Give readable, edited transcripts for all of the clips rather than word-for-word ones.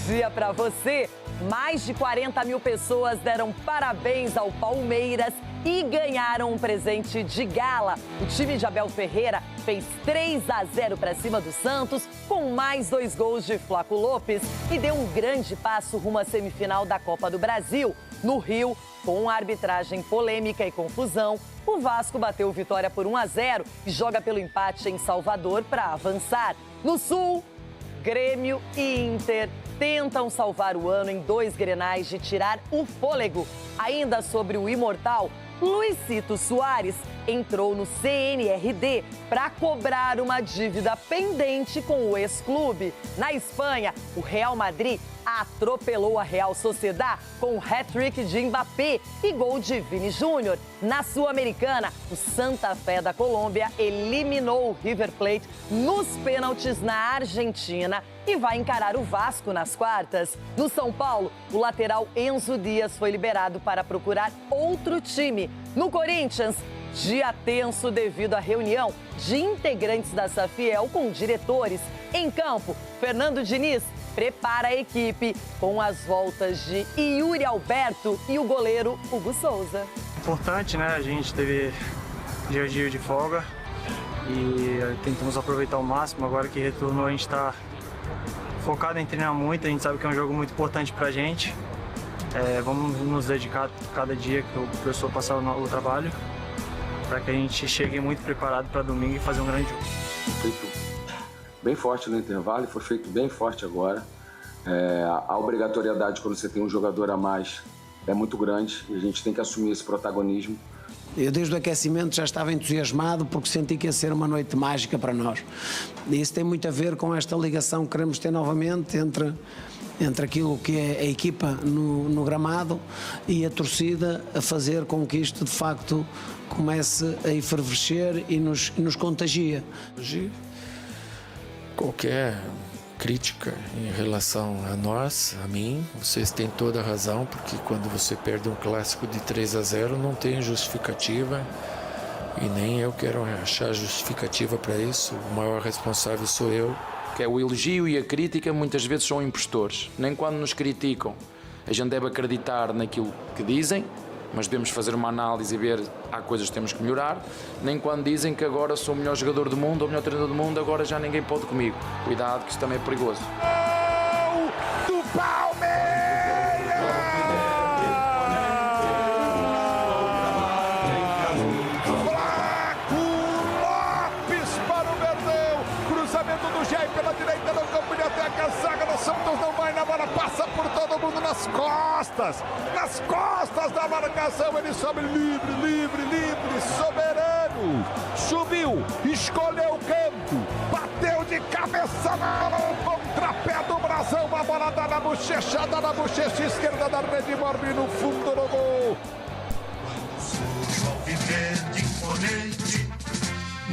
dia para você. Mais de 40 mil pessoas deram parabéns ao Palmeiras e ganharam um presente de gala. O time de Abel Ferreira fez 3-0 para cima do Santos, com mais 2 gols de Flaco Lopes e deu um grande passo rumo à semifinal da Copa do Brasil. No Rio, com arbitragem polêmica e confusão, o Vasco bateu o Vitória por 1-0 e joga pelo empate em Salvador para avançar. No Sul, Grêmio e Inter tentam salvar o ano em 2 grenais de tirar o fôlego. Ainda sobre o imortal, Luizito Soares entrou no CNRD para cobrar uma dívida pendente com o ex-clube. Na Espanha, o Real Madrid atropelou a Real Sociedad com hat-trick de Mbappé e gol de Vini Júnior. Na Sul-Americana, o Santa Fé da Colômbia eliminou o River Plate nos pênaltis na Argentina e vai encarar o Vasco nas quartas. No São Paulo, o lateral Enzo Dias foi liberado para procurar outro time. No Corinthians, dia tenso devido à reunião de integrantes da Safiel com diretores. Em campo, Fernando Diniz prepara a equipe com as voltas de Yuri Alberto e o goleiro Hugo Souza. Importante, né? A gente teve dia de folga e tentamos aproveitar ao máximo. Agora que retornou, a gente está focado em treinar muito. A gente sabe que é um jogo muito importante pra gente. Vamos nos dedicar cada dia que o professor passar o trabalho para que a gente chegue muito preparado para domingo e fazer um grande jogo. Feito bem forte no intervalo e foi feito bem forte agora. A obrigatoriedade quando você tem um jogador a mais é muito grande e a gente tem que assumir esse protagonismo. Eu desde o aquecimento já estava entusiasmado porque senti que ia ser uma noite mágica para nós. E isso tem muito a ver com esta ligação que queremos ter novamente entre aquilo que é a equipa no gramado e a torcida, a fazer com que isto de facto comece a efervescer e nos contagia. Qualquer crítica em relação a nós, a mim, vocês têm toda a razão, porque quando você perde um clássico de 3-0 não tem justificativa e nem eu quero achar justificativa para isso. O maior responsável sou eu. Que é o elogio e a crítica muitas vezes são impostores. Nem quando nos criticam a gente deve acreditar naquilo que dizem, mas devemos fazer uma análise e ver há coisas que temos que melhorar. Nem quando dizem que agora sou o melhor jogador do mundo ou o melhor treinador do mundo, agora já ninguém pode comigo. Cuidado que isso também é perigoso. Gol do Palmeiras! Flaco Lopes para o Verdão. Cruzamento do Jair pela direita no campo de ataque. A zaga do Santos não vai na bola, passa por todo mundo nas costas. Nas costas da marcação, ele sobe livre, soberano. Subiu, escolheu o canto, bateu de cabeça no contrapé do Brasão. Uma bola dá na bochecha esquerda da rede, morre no fundo do gol.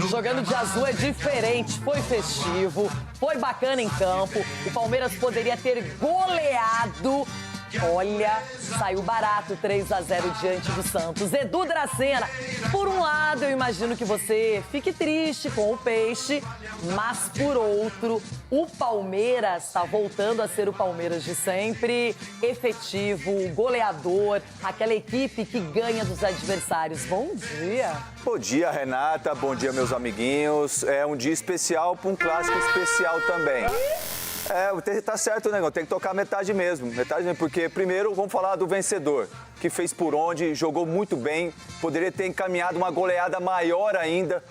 Jogando de azul é diferente, foi festivo, foi bacana em campo. O Palmeiras poderia ter goleado. Olha, saiu barato 3-0 diante do Santos. Edu Dracena, por um lado eu imagino que você fique triste com o Peixe, mas por outro, o Palmeiras está voltando a ser o Palmeiras de sempre, efetivo, goleador, aquela equipe que ganha dos adversários. Bom dia! Bom dia, Renata, bom dia, meus amiguinhos. É um dia especial para um clássico especial também. Tá certo, né? Tem que tocar metade mesmo, porque primeiro vamos falar do vencedor, que fez por onde, jogou muito bem, poderia ter encaminhado uma goleada maior ainda,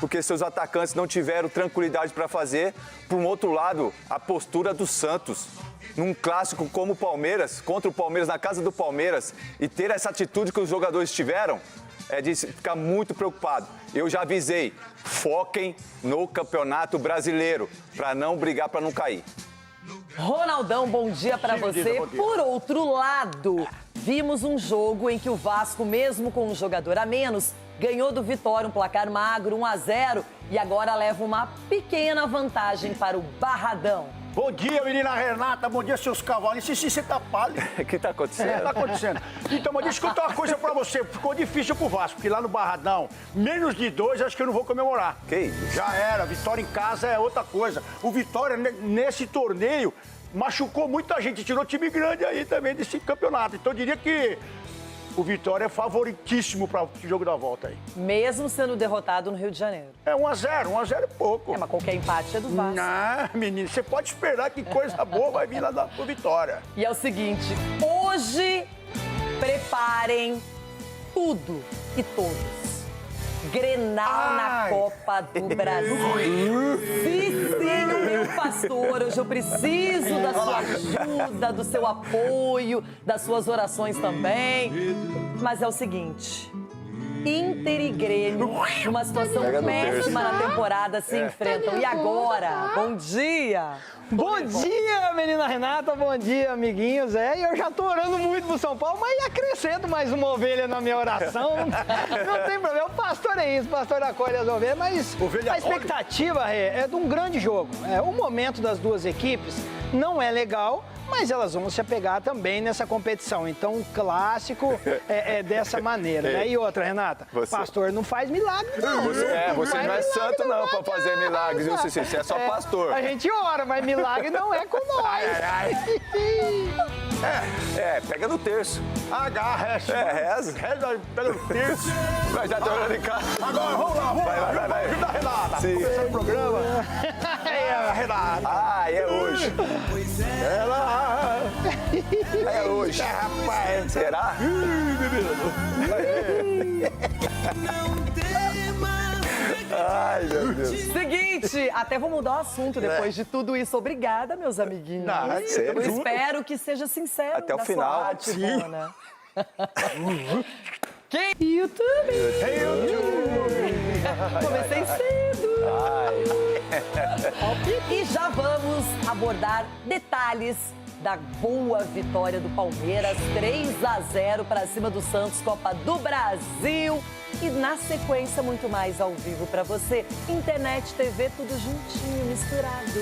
porque seus atacantes não tiveram tranquilidade para fazer. Por um outro lado, a postura do Santos, num clássico como o Palmeiras, contra o Palmeiras, na casa do Palmeiras, e ter essa atitude que os jogadores tiveram, é de ficar muito preocupado. Eu já avisei, foquem no Campeonato Brasileiro, para não brigar, para não cair. Ronaldão, bom dia para você. Por outro lado, vimos um jogo em que o Vasco, mesmo com um jogador a menos, ganhou do Vitória, um placar magro, 1-0, e agora leva uma pequena vantagem para o Barradão. Bom dia, menina Renata. Bom dia, seus cavalos. Sim, você tá pálido. O que tá acontecendo? Tá acontecendo. Então, mas deixa eu contar uma coisa pra você. Ficou difícil pro Vasco, porque lá no Barradão, menos de 2, acho que eu não vou comemorar. Que isso? Já era. Vitória em casa é outra coisa. O Vitória, nesse torneio, machucou muita gente, tirou time grande aí também desse campeonato. Então eu diria que o Vitória é favoritíssimo para o jogo da volta aí. Mesmo sendo derrotado no Rio de Janeiro. É 1-0 é pouco. Mas qualquer empate é do Vasco. Não, menino, você pode esperar que coisa boa vai vir lá pro Vitória. E é o seguinte, hoje preparem tudo e todos. Grenal na Copa do Brasil. Cicinho, meu pastor, hoje eu preciso da sua ajuda, do seu apoio, das suas orações também. Mas é o seguinte, Inter e Grêmio, numa situação péssima na temporada, se enfrentam. E agora? Bom dia! Bom dia, menina Renata, bom dia, amiguinhos. Eu já tô orando muito pro São Paulo, mas acrescento mais uma ovelha na minha oração. Não tem problema, o pastor é isso, o pastor acolhe as ovelhas, mas a expectativa, Rê, é de um grande jogo. O momento das duas equipes não é legal, mas elas vão se apegar também nessa competição. Então, o clássico é dessa maneira, né? E outra, Renata, pastor não faz milagre, não. Você não é santo, não, pra fazer milagres, viu, Cici? Você é só pastor. A gente ora, mas milagre não é com nós. Pega no terço. Agarra, reza. Pega no terço. Vai, já tô olhando em casa. Agora, vamos lá. Vai. Ajuda a Renata. Sim. Começando o programa. Renata. É hoje. É hoje. Rapaz. Será? Ai, meu Deus. Seguinte, até vou mudar o assunto depois de tudo isso. Obrigada, meus amiguinhos. Eu espero que seja sincero. Até o final. Bacana. Que YouTube! Comecei cedo. E já vamos abordar detalhes da boa vitória do Palmeiras, 3-0 para cima do Santos, Copa do Brasil. E na sequência, muito mais ao vivo para você. Internet, TV, tudo juntinho, misturado.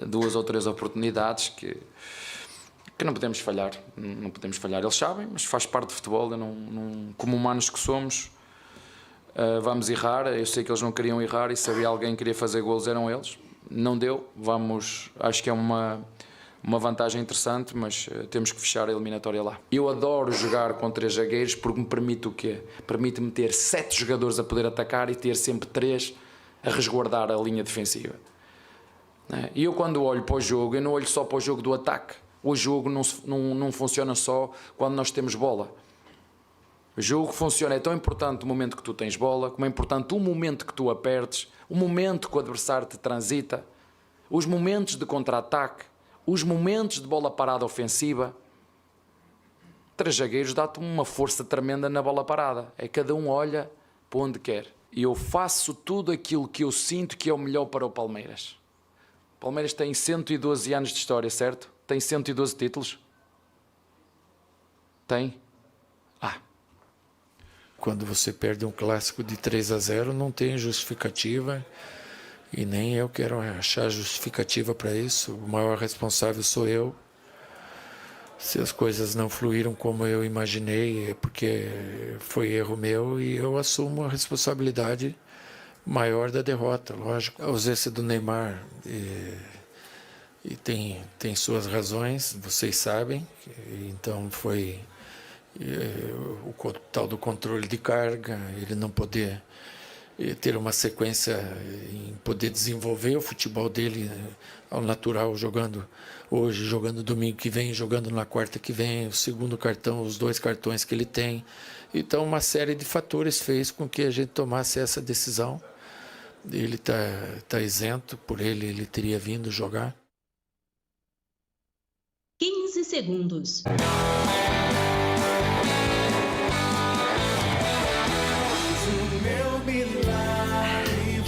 Duas ou três oportunidades que não podemos falhar. Não podemos falhar, eles sabem, mas faz parte do futebol. Como humanos que somos, vamos errar. Eu sei que eles não queriam errar e se havia alguém que queria fazer golos eram eles. Não deu. Acho que é uma vantagem interessante, mas temos que fechar a eliminatória lá. Eu adoro jogar com 3 zagueiros porque me permite o quê? Permite-me ter 7 jogadores a poder atacar e ter sempre 3 a resguardar a linha defensiva. E eu quando olho para o jogo, eu não olho só para o jogo do ataque. O jogo não funciona só quando nós temos bola. O jogo funciona, é tão importante o momento que tu tens bola, como é importante o momento que tu apertes, o momento que o adversário te transita, os momentos de contra-ataque, os momentos de bola parada ofensiva. 3 zagueiros dá-te uma força tremenda na bola parada. Cada um olha para onde quer. E eu faço tudo aquilo que eu sinto que é o melhor para o Palmeiras. O Palmeiras tem 112 anos de história, certo? Tem 112 títulos? Tem? Quando você perde um clássico de 3-0, não tem justificativa. E nem eu quero achar justificativa para isso. O maior responsável sou eu. Se as coisas não fluíram como eu imaginei, é porque foi erro meu e eu assumo a responsabilidade maior da derrota, lógico. A ausência do Neymar e tem suas razões, vocês sabem. Então foi o tal do controle de carga, ele não poder ter uma sequência em poder desenvolver o futebol dele ao natural, jogando hoje, jogando domingo que vem, jogando na quarta que vem, o segundo cartão, os 2 cartões que ele tem. Então uma série de fatores fez com que a gente tomasse essa decisão. Ele tá isento, por ele teria vindo jogar. 15 segundos.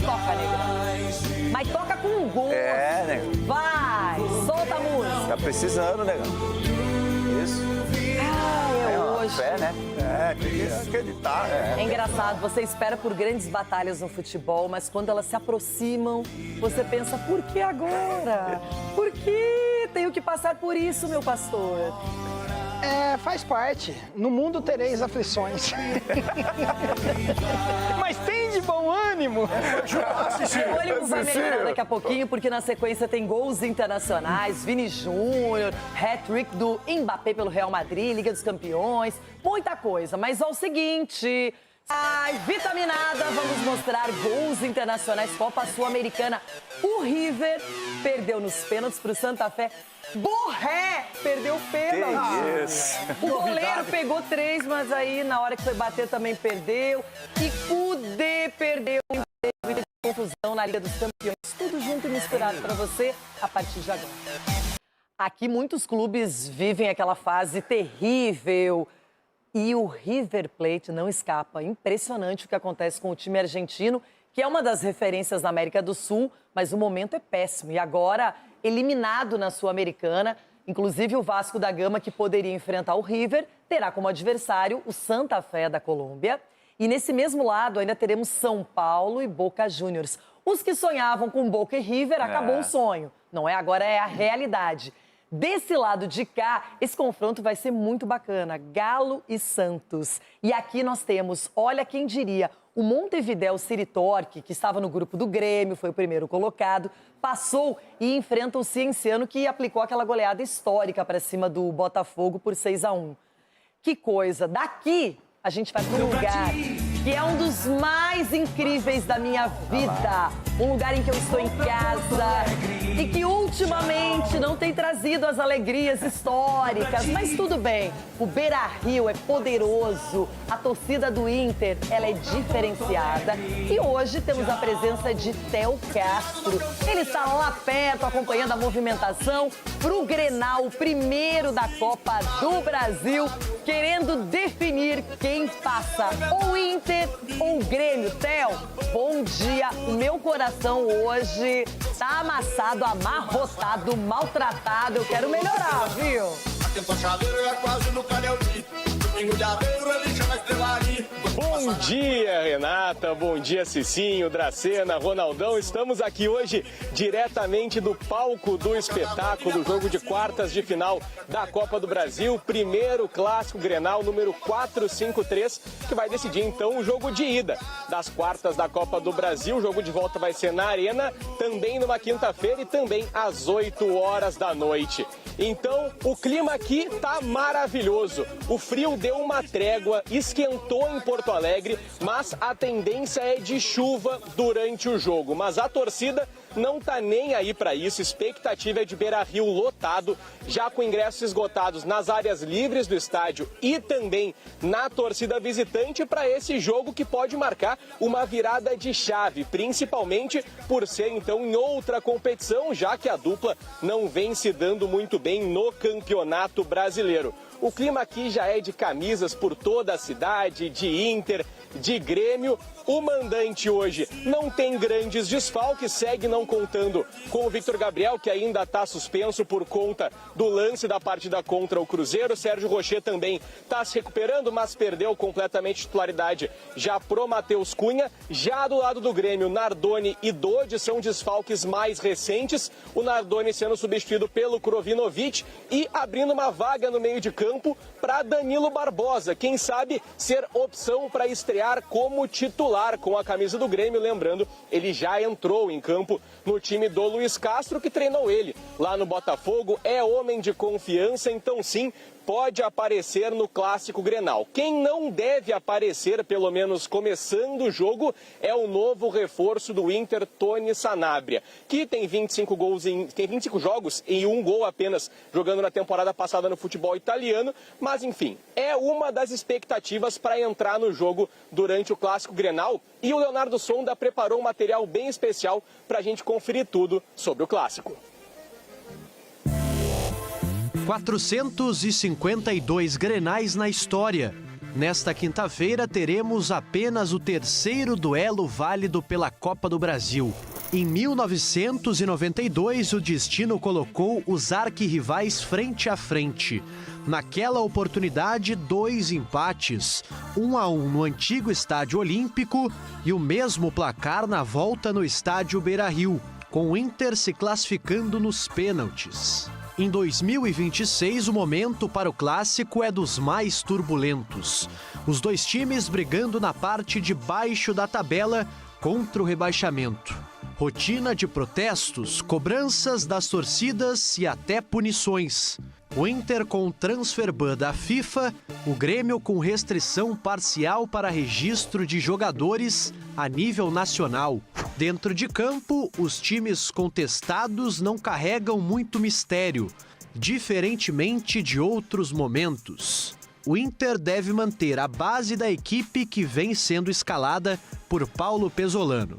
Toca, negão. Mas toca com gosto. Né? Vai, solta a música. Tá precisando, negão. Isso. Hoje. Fé, né? Tem que acreditar. É engraçado, você espera por grandes batalhas no futebol, mas quando elas se aproximam, você pensa, por que agora? Por que tenho que passar por isso, meu pastor? Faz parte. No mundo tereis aflições. Mas tem de bom ânimo. O ânimo vai melhorar daqui a pouquinho, porque na sequência tem gols internacionais, Vini Júnior, hat-trick do Mbappé pelo Real Madrid, Liga dos Campeões, muita coisa. Mas ó, o seguinte... vitaminada, vamos mostrar gols internacionais, Copa Sul-Americana. O River perdeu nos pênaltis pro Santa Fé. Borré perdeu o pênalti. O goleiro pegou 3, mas aí na hora que foi bater também perdeu. E Kudê perdeu. Teve confusão na Liga dos Campeões. Tudo junto e misturado para você a partir de agora. Aqui muitos clubes vivem aquela fase terrível. E o River Plate não escapa. Impressionante o que acontece com o time argentino, que é uma das referências da América do Sul, mas o momento é péssimo. E agora, eliminado na Sul-Americana, inclusive o Vasco da Gama, que poderia enfrentar o River, terá como adversário o Santa Fé da Colômbia. E nesse mesmo lado ainda teremos São Paulo e Boca Juniors. Os que sonhavam com Boca e River, acabou o sonho. Não é? Agora é a realidade. Desse lado de cá, esse confronto vai ser muito bacana. Galo e Santos. E aqui nós temos, olha quem diria, o Montevideo City Torque, que estava no grupo do Grêmio, foi o primeiro colocado, passou e enfrenta o Cienciano, que aplicou aquela goleada histórica para cima do Botafogo por 6-1. Que coisa! Daqui a gente vai para um lugar que é um dos mais incríveis da minha vida. Um lugar em que eu estou em casa e que ultimamente não tem trazido as alegrias históricas, mas tudo bem. O Beira-Rio é poderoso, a torcida do Inter, ela é diferenciada. E hoje temos a presença de Theo Castro. Ele está lá perto, acompanhando a movimentação pro Grenal, o primeiro da Copa do Brasil, querendo definir quem passa, ou Inter ou Grêmio. Theo, bom dia. O meu coração hoje tá amassado, amarrotado, maltratado. Eu quero melhorar, viu? Bom dia, Renata. Bom dia, Cicinho, Dracena, Ronaldão. Estamos aqui hoje diretamente do palco do espetáculo, jogo de quartas de final da Copa do Brasil, primeiro clássico Grenal número 453, que vai decidir então o jogo de ida das quartas da Copa do Brasil. O jogo de volta vai ser na Arena, também numa quinta-feira e também às 8 horas da noite. Então, o clima aqui tá maravilhoso. O frio deu uma trégua, esquentou em Porto Alegre, mas a tendência é de chuva durante o jogo. Mas a torcida não tá nem aí para isso. Expectativa é de Beira-Rio lotado, já com ingressos esgotados nas áreas livres do estádio e também na torcida visitante para esse jogo que pode marcar uma virada de chave, principalmente por ser então em outra competição, já que a dupla não vem se dando muito bem no Campeonato Brasileiro. O clima aqui já é de camisas por toda a cidade, de Inter, de Grêmio. O mandante hoje não tem grandes desfalques, segue não contando com o Victor Gabriel, que ainda está suspenso por conta do lance da partida contra o Cruzeiro. Sérgio Rocher também está se recuperando, mas perdeu completamente titularidade já pro Matheus Cunha. Já do lado do Grêmio, Nardoni e Dodi são desfalques mais recentes. O Nardoni sendo substituído pelo Krovinovic e abrindo uma vaga no meio de campo para Danilo Barbosa. Quem sabe ser opção para estrear como titular com a camisa do Grêmio. Lembrando, ele já entrou em campo no time do Luiz Castro, que treinou ele lá no Botafogo. É homem de confiança, então sim, pode aparecer no Clássico Grenal. Quem não deve aparecer, pelo menos começando o jogo, é o novo reforço do Inter, Tony Sanabria, que tem 25 jogos e 1 gol apenas jogando na temporada passada no futebol italiano, mas enfim, é uma das expectativas para entrar no jogo durante o Clássico Grenal. E o Leonardo Sonda preparou um material bem especial para a gente conferir tudo sobre o Clássico. 452 Grenais na história. Nesta quinta-feira teremos apenas o terceiro duelo válido pela Copa do Brasil. Em 1992, o destino colocou os arquirrivais frente a frente. Naquela oportunidade, 2 empates, 1-1 no antigo Estádio Olímpico e o mesmo placar na volta no Estádio Beira-Rio, com o Inter se classificando nos pênaltis. Em 2026, o momento para o Clássico é dos mais turbulentos. Os dois times brigando na parte de baixo da tabela contra o rebaixamento. Rotina de protestos, cobranças das torcidas e até punições. O Inter com transfer ban da FIFA, o Grêmio com restrição parcial para registro de jogadores a nível nacional. Dentro de campo, os times contestados não carregam muito mistério, diferentemente de outros momentos. O Inter deve manter a base da equipe que vem sendo escalada por Paulo Pesolano.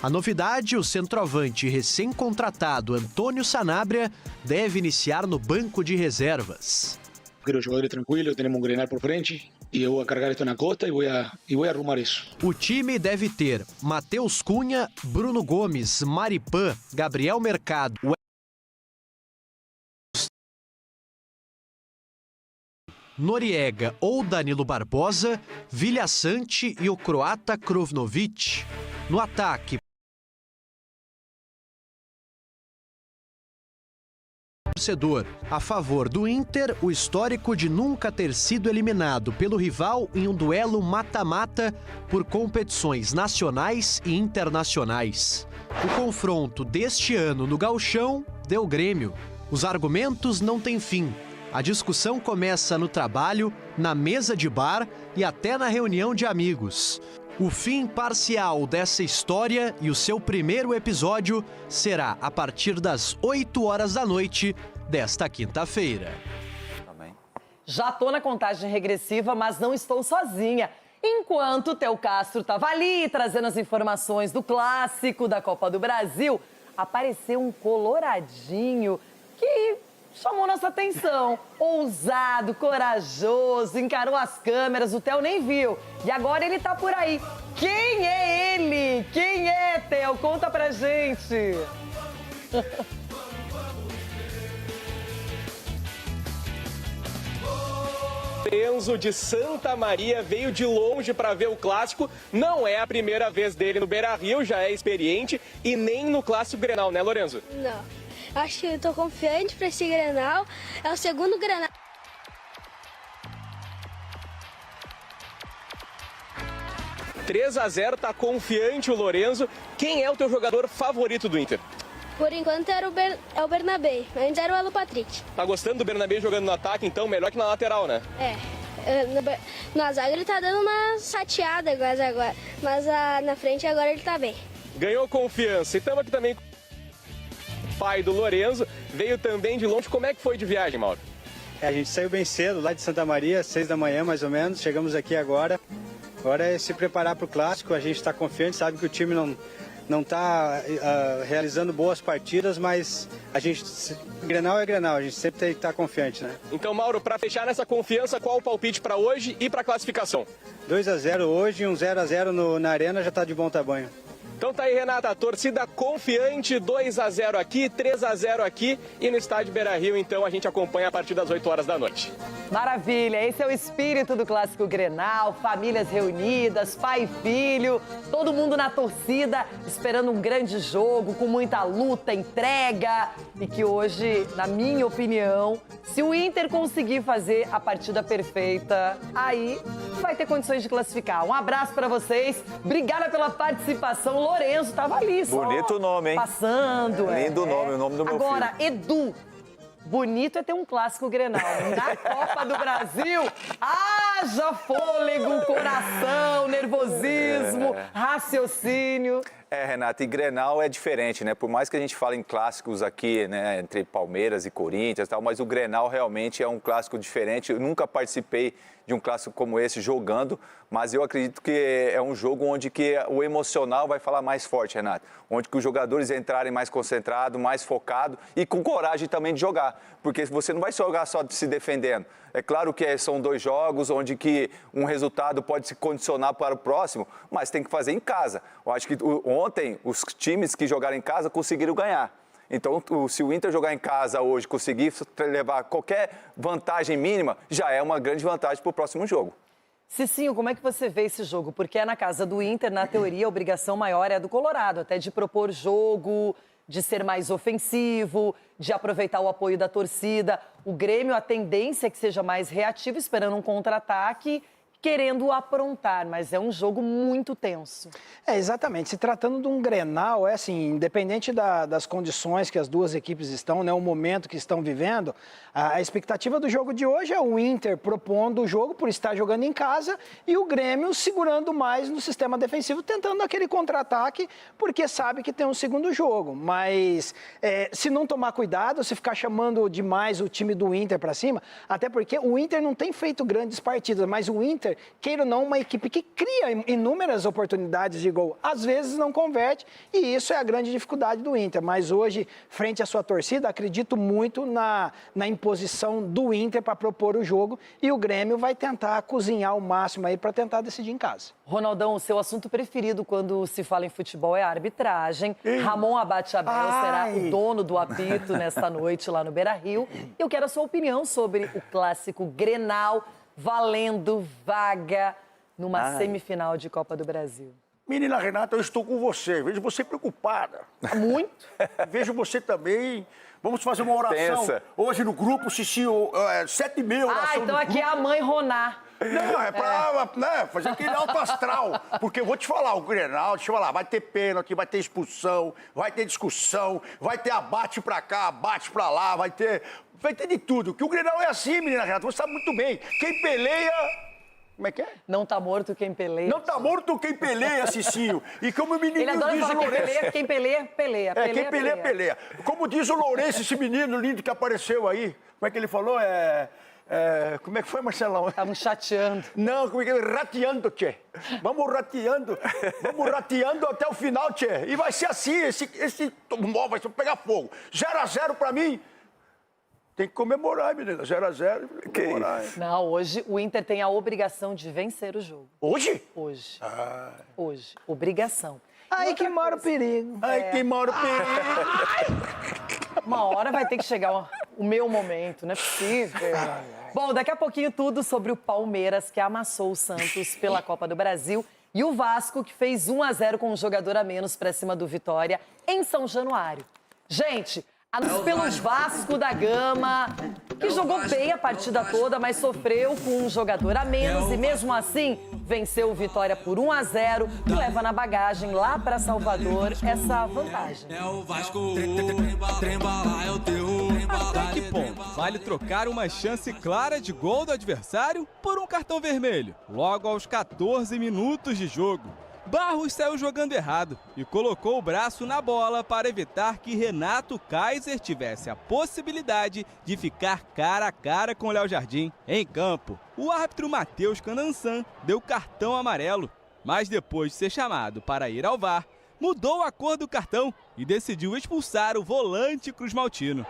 A novidade, o centroavante recém-contratado Antônio Sanabria deve iniciar no banco de reservas. Quero os jogadores tranquilos, temos um Grenal por frente e eu vou carregar isso na costa e vou arrumar isso. O time deve ter Matheus Cunha, Bruno Gomes, Maripan, Gabriel Mercado, Noriega ou Danilo Barbosa, Vilha Sante e o croata Krovnovic. No ataque, torcedor. A favor do Inter, o histórico de nunca ter sido eliminado pelo rival em um duelo mata-mata por competições nacionais e internacionais. O confronto deste ano no Gauchão deu Grêmio. Os argumentos não têm fim. A discussão começa no trabalho, na mesa de bar e até na reunião de amigos. O fim parcial dessa história e o seu primeiro episódio será a partir das 8 horas da noite desta quinta-feira. Já tô na contagem regressiva, mas não estou sozinha. Enquanto o Theo Castro estava ali trazendo as informações do clássico da Copa do Brasil, apareceu um coloradinho que chamou nossa atenção. Ousado, corajoso, encarou as câmeras, o Theo nem viu. E agora ele tá por aí. Quem é ele? Quem é, Theo? Conta pra gente. Lorenzo de Santa Maria veio de longe para ver o clássico. Não é a primeira vez dele no Beira-Rio, já é experiente e nem no clássico Grenal, né, Lorenzo? Não. Acho que eu tô confiante para esse Grenal. É o segundo Grenal. — 3-0, tá confiante o Lorenzo. Quem é o teu jogador favorito do Inter? Por enquanto é o Bernabé, antes era o Alan Patrick. Tá gostando do Bernabé jogando no ataque, então? Melhor que na lateral, né? Na zaga ele tá dando uma sateada agora, mas na frente agora ele tá bem. Ganhou confiança. E estamos aqui também com o pai do Lorenzo, veio também de longe. Como é que foi de viagem, Mauro? A gente saiu bem cedo, lá de Santa Maria, 6 da manhã mais ou menos. Chegamos aqui agora. Agora é se preparar para o clássico. A gente está confiante, sabe que o time não está realizando boas partidas, mas Grenal é Grenal, a gente sempre tem que estar confiante, né? Então, Mauro, para fechar nessa confiança, qual o palpite para hoje e para a classificação? 2-0 hoje, 1-0 na Arena já está de bom tamanho. Então tá aí, Renata, a torcida confiante, 2-0 aqui, 3-0 aqui e no estádio Beira-Rio, então a gente acompanha a partir das 8 horas da noite. Maravilha, esse é o espírito do Clássico Grenal, famílias reunidas, pai e filho, todo mundo na torcida, esperando um grande jogo, com muita luta, entrega, e que hoje, na minha opinião, se o Inter conseguir fazer a partida perfeita, aí vai ter condições de classificar. Um abraço para vocês, obrigada pela participação. Lorenzo tava ali só. Bonito nome, hein? Passando. Lindo nome, o nome do meu filho. Agora, Edu, bonito é ter um clássico Grenal. Na Copa do Brasil, haja fôlego, coração, nervosismo, raciocínio. Renata, e Grenal é diferente, né? Por mais que a gente fale em clássicos aqui, né, entre Palmeiras e Corinthians e tal, mas o Grenal realmente é um clássico diferente. Eu nunca participei de um clássico como esse jogando, mas eu acredito que é um jogo onde que o emocional vai falar mais forte, Renata. Onde que os jogadores entrarem mais concentrados, mais focados e com coragem também de jogar. Porque você não vai jogar só se defendendo. É claro que são 2 jogos onde que um resultado pode se condicionar para o próximo, mas tem que fazer em casa. Eu acho que ontem os times que jogaram em casa conseguiram ganhar. Então, se o Inter jogar em casa hoje, conseguir levar qualquer vantagem mínima, já é uma grande vantagem para o próximo jogo. Cicinho, como é que você vê esse jogo? Porque é na casa do Inter, na teoria, a obrigação maior é a do Colorado, até de propor jogo, de ser mais ofensivo, de aproveitar o apoio da torcida. O Grêmio, a tendência é que seja mais reativo, esperando um contra-ataque, querendo aprontar, mas é um jogo muito tenso. Exatamente. Se tratando de um Grenal, assim, independente das condições que as duas equipes estão, né, o momento que estão vivendo, a expectativa do jogo de hoje é o Inter propondo o jogo por estar jogando em casa e o Grêmio segurando mais no sistema defensivo, tentando aquele contra-ataque, porque sabe que tem um segundo jogo. Mas se não tomar cuidado, se ficar chamando demais o time do Inter para cima, até porque o Inter não tem feito grandes partidas, mas o Inter, queira ou não, uma equipe que cria inúmeras oportunidades de gol. Às vezes não converte e isso é a grande dificuldade do Inter. Mas hoje, frente à sua torcida, acredito muito na imposição do Inter para propor o jogo e o Grêmio vai tentar cozinhar o máximo aí para tentar decidir em casa. Ronaldão, o seu assunto preferido quando se fala em futebol é a arbitragem. Ramon Abate Abel será o dono do apito nesta noite lá no Beira-Rio. Eu quero a sua opinião sobre o clássico Grenal, valendo vaga numa semifinal de Copa do Brasil. Menina Renata, eu estou com você. Vejo você preocupada. Muito. Vejo você também. Vamos fazer uma oração. Pensa. Hoje no grupo, Cicinho, 7h30, oração então aqui é a mãe Roná. Não, é pra fazer aquele alto astral. Porque eu vou te falar, o Grenal, deixa eu falar, vai ter pênalti, vai ter expulsão, vai ter discussão, vai ter abate pra cá, abate pra lá, vai ter de tudo. Que o Grenal é assim, menina Renata, você sabe muito bem. Quem peleia... Como é que é? Não tá morto quem peleia. Não tá morto quem peleia, Cicinho. E como o menino Ele adora diz falar o Lourenço... quem peleia, peleia. Quem peleia, peleia. Como diz o Lourenço, esse menino lindo que apareceu aí. Como é que ele falou? Como é que foi, Marcelão? Estamos chateando. Não, como é que é? Rateando, tchê. Vamos rateando até o final, tchê. E vai ser assim, esse móvel vai pegar fogo. 0-0 pra mim. Tem que comemorar, menina. 0-0. Não, hoje o Inter tem a obrigação de vencer o jogo. Hoje? Hoje. Hoje. Obrigação. Aí que mora o perigo. Aí que mora o perigo. Uma hora vai ter que chegar o meu momento, não é possível. Bom, daqui a pouquinho tudo sobre o Palmeiras, que amassou o Santos pela Copa do Brasil, e o Vasco, que fez 1-0 com um jogador a menos para cima do Vitória em São Januário. Gente... pelos Vasco da Gama, que jogou bem a partida toda, mas sofreu com um jogador a menos e mesmo assim venceu o Vitória por 1-0 e leva na bagagem lá para Salvador essa vantagem. Até que ponto vale trocar uma chance clara de gol do adversário por um cartão vermelho, logo aos 14 minutos de jogo? Barros saiu jogando errado e colocou o braço na bola para evitar que Renato Kaiser tivesse a possibilidade de ficar cara a cara com Léo Jardim. Em campo, o árbitro Matheus Canançan deu cartão amarelo, mas depois de ser chamado para ir ao VAR, mudou a cor do cartão e decidiu expulsar o volante cruzmaltino.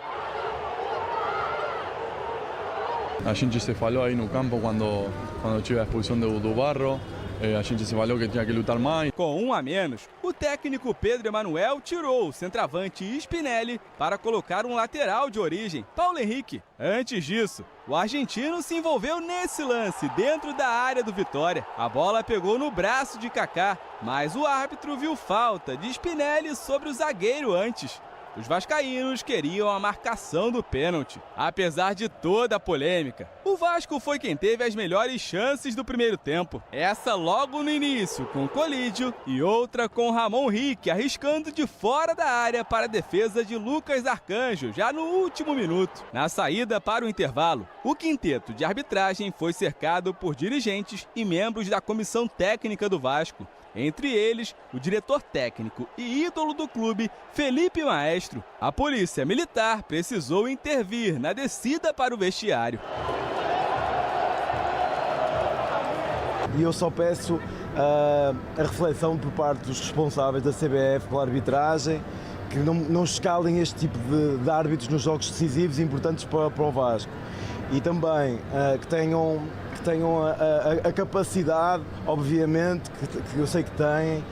A gente se falou aí no campo quando tive a expulsão do Barro. A gente se falou que tinha que lutar mais. Com um a menos, o técnico Pedro Emanuel tirou o centroavante Spinelli para colocar um lateral de origem, Paulo Henrique. Antes disso, o argentino se envolveu nesse lance dentro da área do Vitória. A bola pegou no braço de Kaká, mas o árbitro viu falta de Spinelli sobre o zagueiro antes. Os vascaínos queriam a marcação do pênalti. Apesar de toda a polêmica, o Vasco foi quem teve as melhores chances do primeiro tempo. Essa logo no início, com Colídio, e outra com Ramon Rick, arriscando de fora da área para a defesa de Lucas Arcanjo, já no último minuto. Na saída para o intervalo, o quinteto de arbitragem foi cercado por dirigentes e membros da comissão técnica do Vasco. Entre eles, o diretor técnico e ídolo do clube, Felipe Maestro. A polícia militar precisou intervir na descida para o vestiário. E eu só peço a reflexão por parte dos responsáveis da CBF pela arbitragem, que não escalem este tipo de árbitros nos jogos decisivos e importantes para o Vasco. E também que tenham a capacidade, obviamente, que eu sei que têm,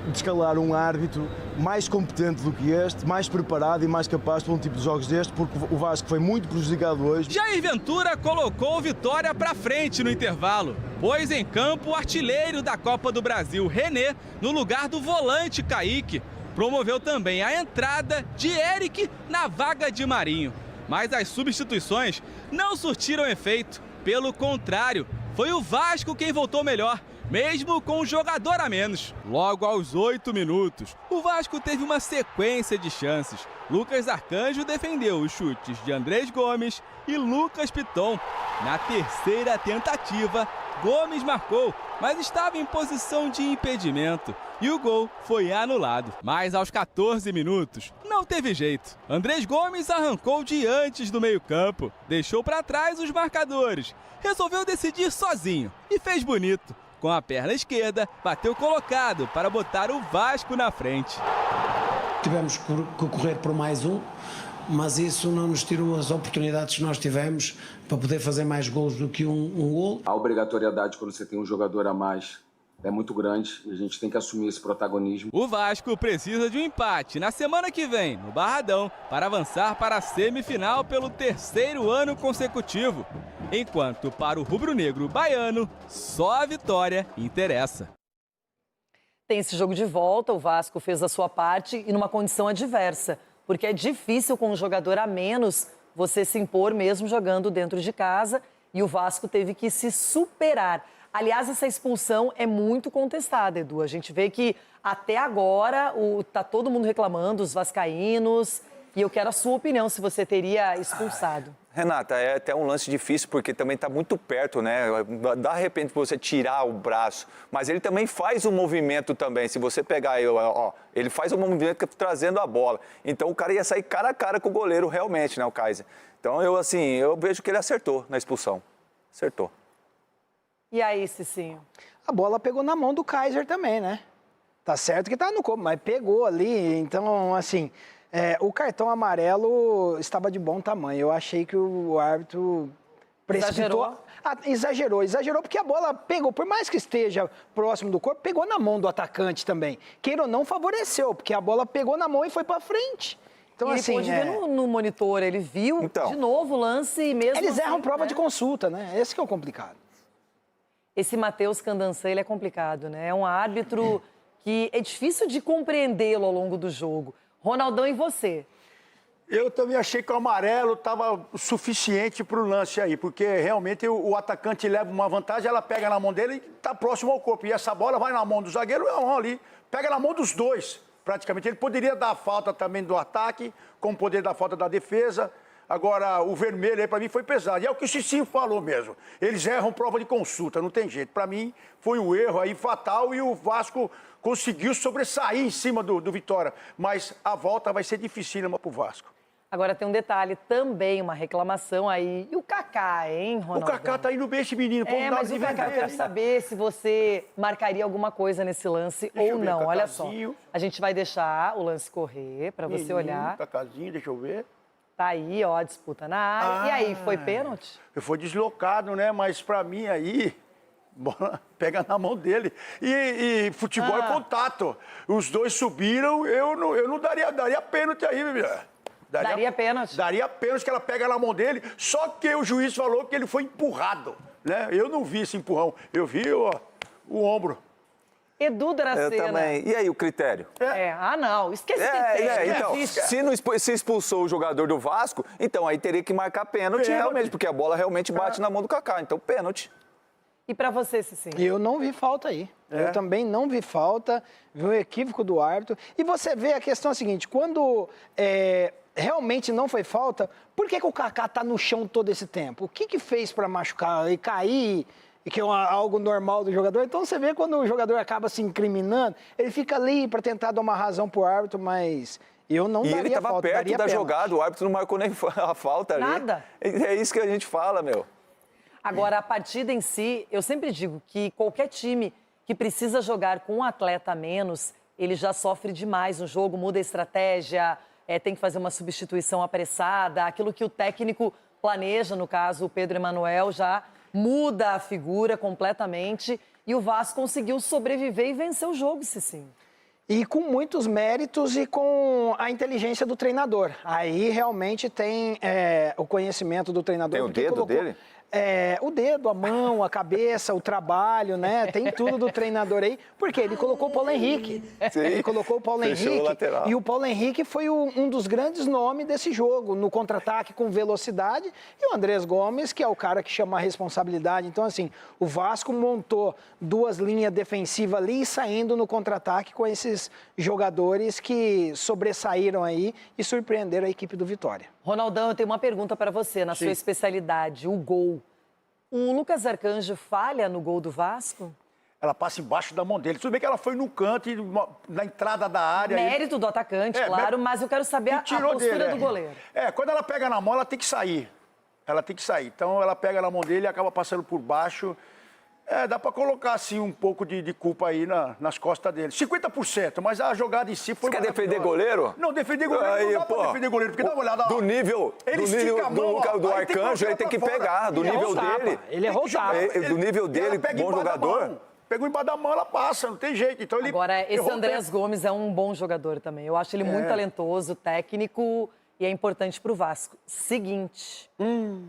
de escalar um árbitro mais competente do que este, mais preparado e mais capaz para um tipo de jogos deste, porque o Vasco foi muito prejudicado hoje. Jair Ventura colocou o Vitória para frente no intervalo, pôs em campo o artilheiro da Copa do Brasil, René, no lugar do volante Kaique. promoveu também a entrada de Eric na vaga de Marinho. Mas as substituições não surtiram efeito. Pelo contrário, foi o Vasco quem voltou melhor, mesmo com um jogador a menos. Logo aos 8 minutos, o Vasco teve uma sequência de chances. Lucas Arcanjo defendeu os chutes de Andrés Gomes e Lucas Piton. Na terceira tentativa, Gomes marcou, mas estava em posição de impedimento e o gol foi anulado. Mas aos 14 minutos, não teve jeito. Andrés Gomes arrancou de antes do meio-campo, deixou para trás os marcadores, resolveu decidir sozinho e fez bonito. Com a perna esquerda, bateu colocado para botar o Vasco na frente. Tivemos que correr por mais um, mas isso não nos tirou as oportunidades que nós tivemos para poder fazer mais gols do que um gol. A obrigatoriedade quando você tem um jogador a mais é muito grande e a gente tem que assumir esse protagonismo. O Vasco precisa de um empate na semana que vem, no Barradão, para avançar para a semifinal pelo 3º ano consecutivo. Enquanto para o rubro-negro baiano, só a vitória interessa. Tem esse jogo de volta, o Vasco fez a sua parte e numa condição adversa, porque é difícil com um jogador a menos você se impor mesmo jogando dentro de casa e o Vasco teve que se superar. Aliás, essa expulsão é muito contestada, Edu. A gente vê que até agora tá todo mundo reclamando, os vascaínos, e eu quero a sua opinião se você teria expulsado. Renata, é até um lance difícil porque também está muito perto, né? Dá de repente você tirar o braço, mas ele também faz um movimento também. Se você pegar ele, ó, ele faz um movimento trazendo a bola. Então o cara ia sair cara a cara com o goleiro realmente, né, o Kaiser. Então eu vejo que ele acertou na expulsão. Acertou. E aí, Cicinho? A bola pegou na mão do Kaiser também, né? Tá certo que tá no corpo, mas pegou ali, então assim... o cartão amarelo estava de bom tamanho. Eu achei que o árbitro precipitou. Exagerou porque a bola pegou, por mais que esteja próximo do corpo, pegou na mão do atacante também. Queira ou não, favoreceu, porque a bola pegou na mão e foi para frente. Então, e ele assim, pôde ver no monitor, ele viu de novo o lance e mesmo eles assim, erram prova de consulta, né? Esse que é o complicado. Esse Matheus Candançã, ele é complicado, né? É um árbitro que é difícil de compreendê-lo ao longo do jogo. Ronaldão, e você? Eu também achei que o amarelo estava suficiente para o lance aí, porque realmente o atacante leva uma vantagem, ela pega na mão dele e está próximo ao corpo. E essa bola vai na mão do zagueiro, ali, pega na mão dos dois, praticamente. Ele poderia dar a falta também do ataque, como poderia dar a falta da defesa. Agora, o vermelho aí para mim foi pesado. E é o que o Cicinho falou mesmo. Eles erram prova de consulta, não tem jeito. Para mim, foi um erro aí fatal e o Vasco conseguiu sobressair em cima do Vitória. Mas a volta vai ser dificílima para o Vasco. Agora tem um detalhe, também uma reclamação aí. E o Kaká, hein, Ronaldo? O Kaká tá indo bem esse menino. Mas o Kaká, eu quero saber se você marcaria alguma coisa nesse lance ou não. Olha só, a gente vai deixar o lance correr para você olhar. Kakázinho, deixa eu ver. Tá aí, ó, a disputa na área. E aí, foi pênalti? Foi deslocado, né? Mas pra mim aí, bola pega na mão dele. E futebol é contato. Os dois subiram, eu não daria pênalti aí, bebê. Daria pênalti? Daria pênalti que ela pega na mão dele, só que o juiz falou que ele foi empurrado, né? Eu não vi esse empurrão, eu vi o ombro. Edu Dracena. Eu também. E aí, o critério? Não, esquece critério. Então, se expulsou o jogador do Vasco, então aí teria que marcar pênalti realmente, porque a bola realmente bate na mão do Kaká, então pênalti. E pra você, Cicinho? Eu não vi falta aí. Eu também não vi falta, vi o equívoco do árbitro. E você vê a questão é a seguinte, quando realmente não foi falta, por que o Kaká tá no chão todo esse tempo? O que fez para machucar e cair? E que é algo normal do jogador. Então você vê quando o jogador acaba se incriminando, ele fica ali para tentar dar uma razão pro árbitro, mas eu não daria falta. E ele estava perto da jogada, o árbitro não marcou nem a falta ali. Nada. É isso que a gente fala, meu. Agora, a partida em si, eu sempre digo que qualquer time que precisa jogar com um atleta a menos, ele já sofre demais no jogo, muda a estratégia, tem que fazer uma substituição apressada, aquilo que o técnico planeja, no caso o Pedro Emanuel, já muda a figura completamente e o Vasco conseguiu sobreviver e vencer o jogo, Cicinho. E com muitos méritos e com a inteligência do treinador. Aí realmente tem o conhecimento do treinador. Tem o dedo dele? o dedo, a mão, a cabeça, o trabalho, né? Tem tudo do treinador aí, porque ele colocou o Paulo Henrique. Sim, ele colocou o Paulo Henrique. o lateral. E o Paulo Henrique foi um dos grandes nomes desse jogo, no contra-ataque com velocidade. E o Andrés Gomes, que é o cara que chama a responsabilidade. Então, assim, o Vasco montou 2 linhas defensivas ali e saindo no contra-ataque com esses jogadores que sobressaíram aí e surpreenderam a equipe do Vitória. Ronaldão, eu tenho uma pergunta para você, na Sim. sua especialidade, o gol. O Lucas Arcanjo falha no gol do Vasco? Ela passa embaixo da mão dele. Tudo bem que ela foi no canto, na entrada da área. Mérito do atacante, claro, mas eu quero saber a postura do goleiro. Quando ela pega na mão, ela tem que sair. Ela tem que sair. Então, ela pega na mão dele e acaba passando por baixo. Dá para colocar, assim, um pouco de culpa aí nas costas dele. 50%, mas a jogada em si foi... Você quer defender goleiro? Não, defender goleiro aí, não dá pra defender goleiro, porque dá uma olhada lá. Do nível do Arcanjo, ele tem que pegar. Do nível dele. Ele errou o tapa. Do nível dele, bom jogador. Pegou embaixo da mão, ela passa, não tem jeito. Então, ele Agora, esse Andrés Gomes é um bom jogador também. Eu acho ele muito talentoso, técnico e é importante pro Vasco. Seguinte,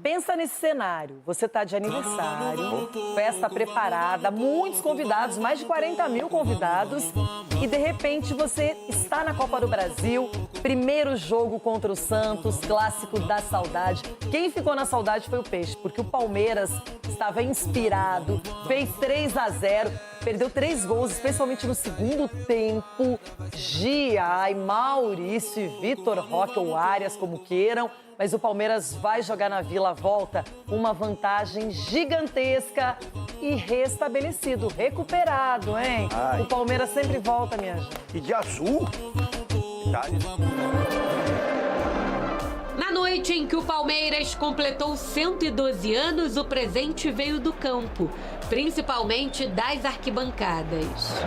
pensa nesse cenário. Você tá de aniversário, festa preparada, muitos convidados, mais de 40 mil convidados, e de repente você está na Copa do Brasil, primeiro jogo contra o Santos, clássico da saudade. Quem ficou na saudade foi o Peixe, porque o Palmeiras estava inspirado, fez 3-0, perdeu 3 gols, especialmente no segundo tempo. Gia, Maurício e Vitor Roque, ou Arias, como queiram, mas o Palmeiras vai jogar na Vila, volta uma vantagem gigantesca e restabelecido, recuperado, hein? O Palmeiras sempre volta, minha gente. E de azul? Na noite em que o Palmeiras completou 112 anos, o presente veio do campo, principalmente das arquibancadas.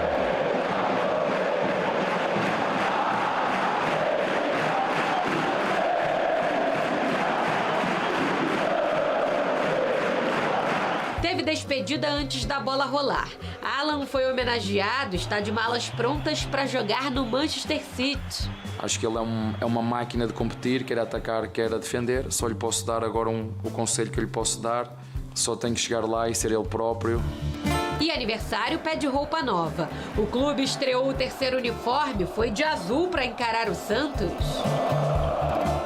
Teve despedida antes da bola rolar. Alan foi homenageado, está de malas prontas para jogar no Manchester City. Acho que ele é uma máquina de competir, quer atacar, quer defender. Só lhe posso dar agora o conselho que eu lhe posso dar. Só tem que chegar lá e ser ele próprio. E aniversário pede roupa nova. O clube estreou o 3º uniforme, foi de azul para encarar o Santos.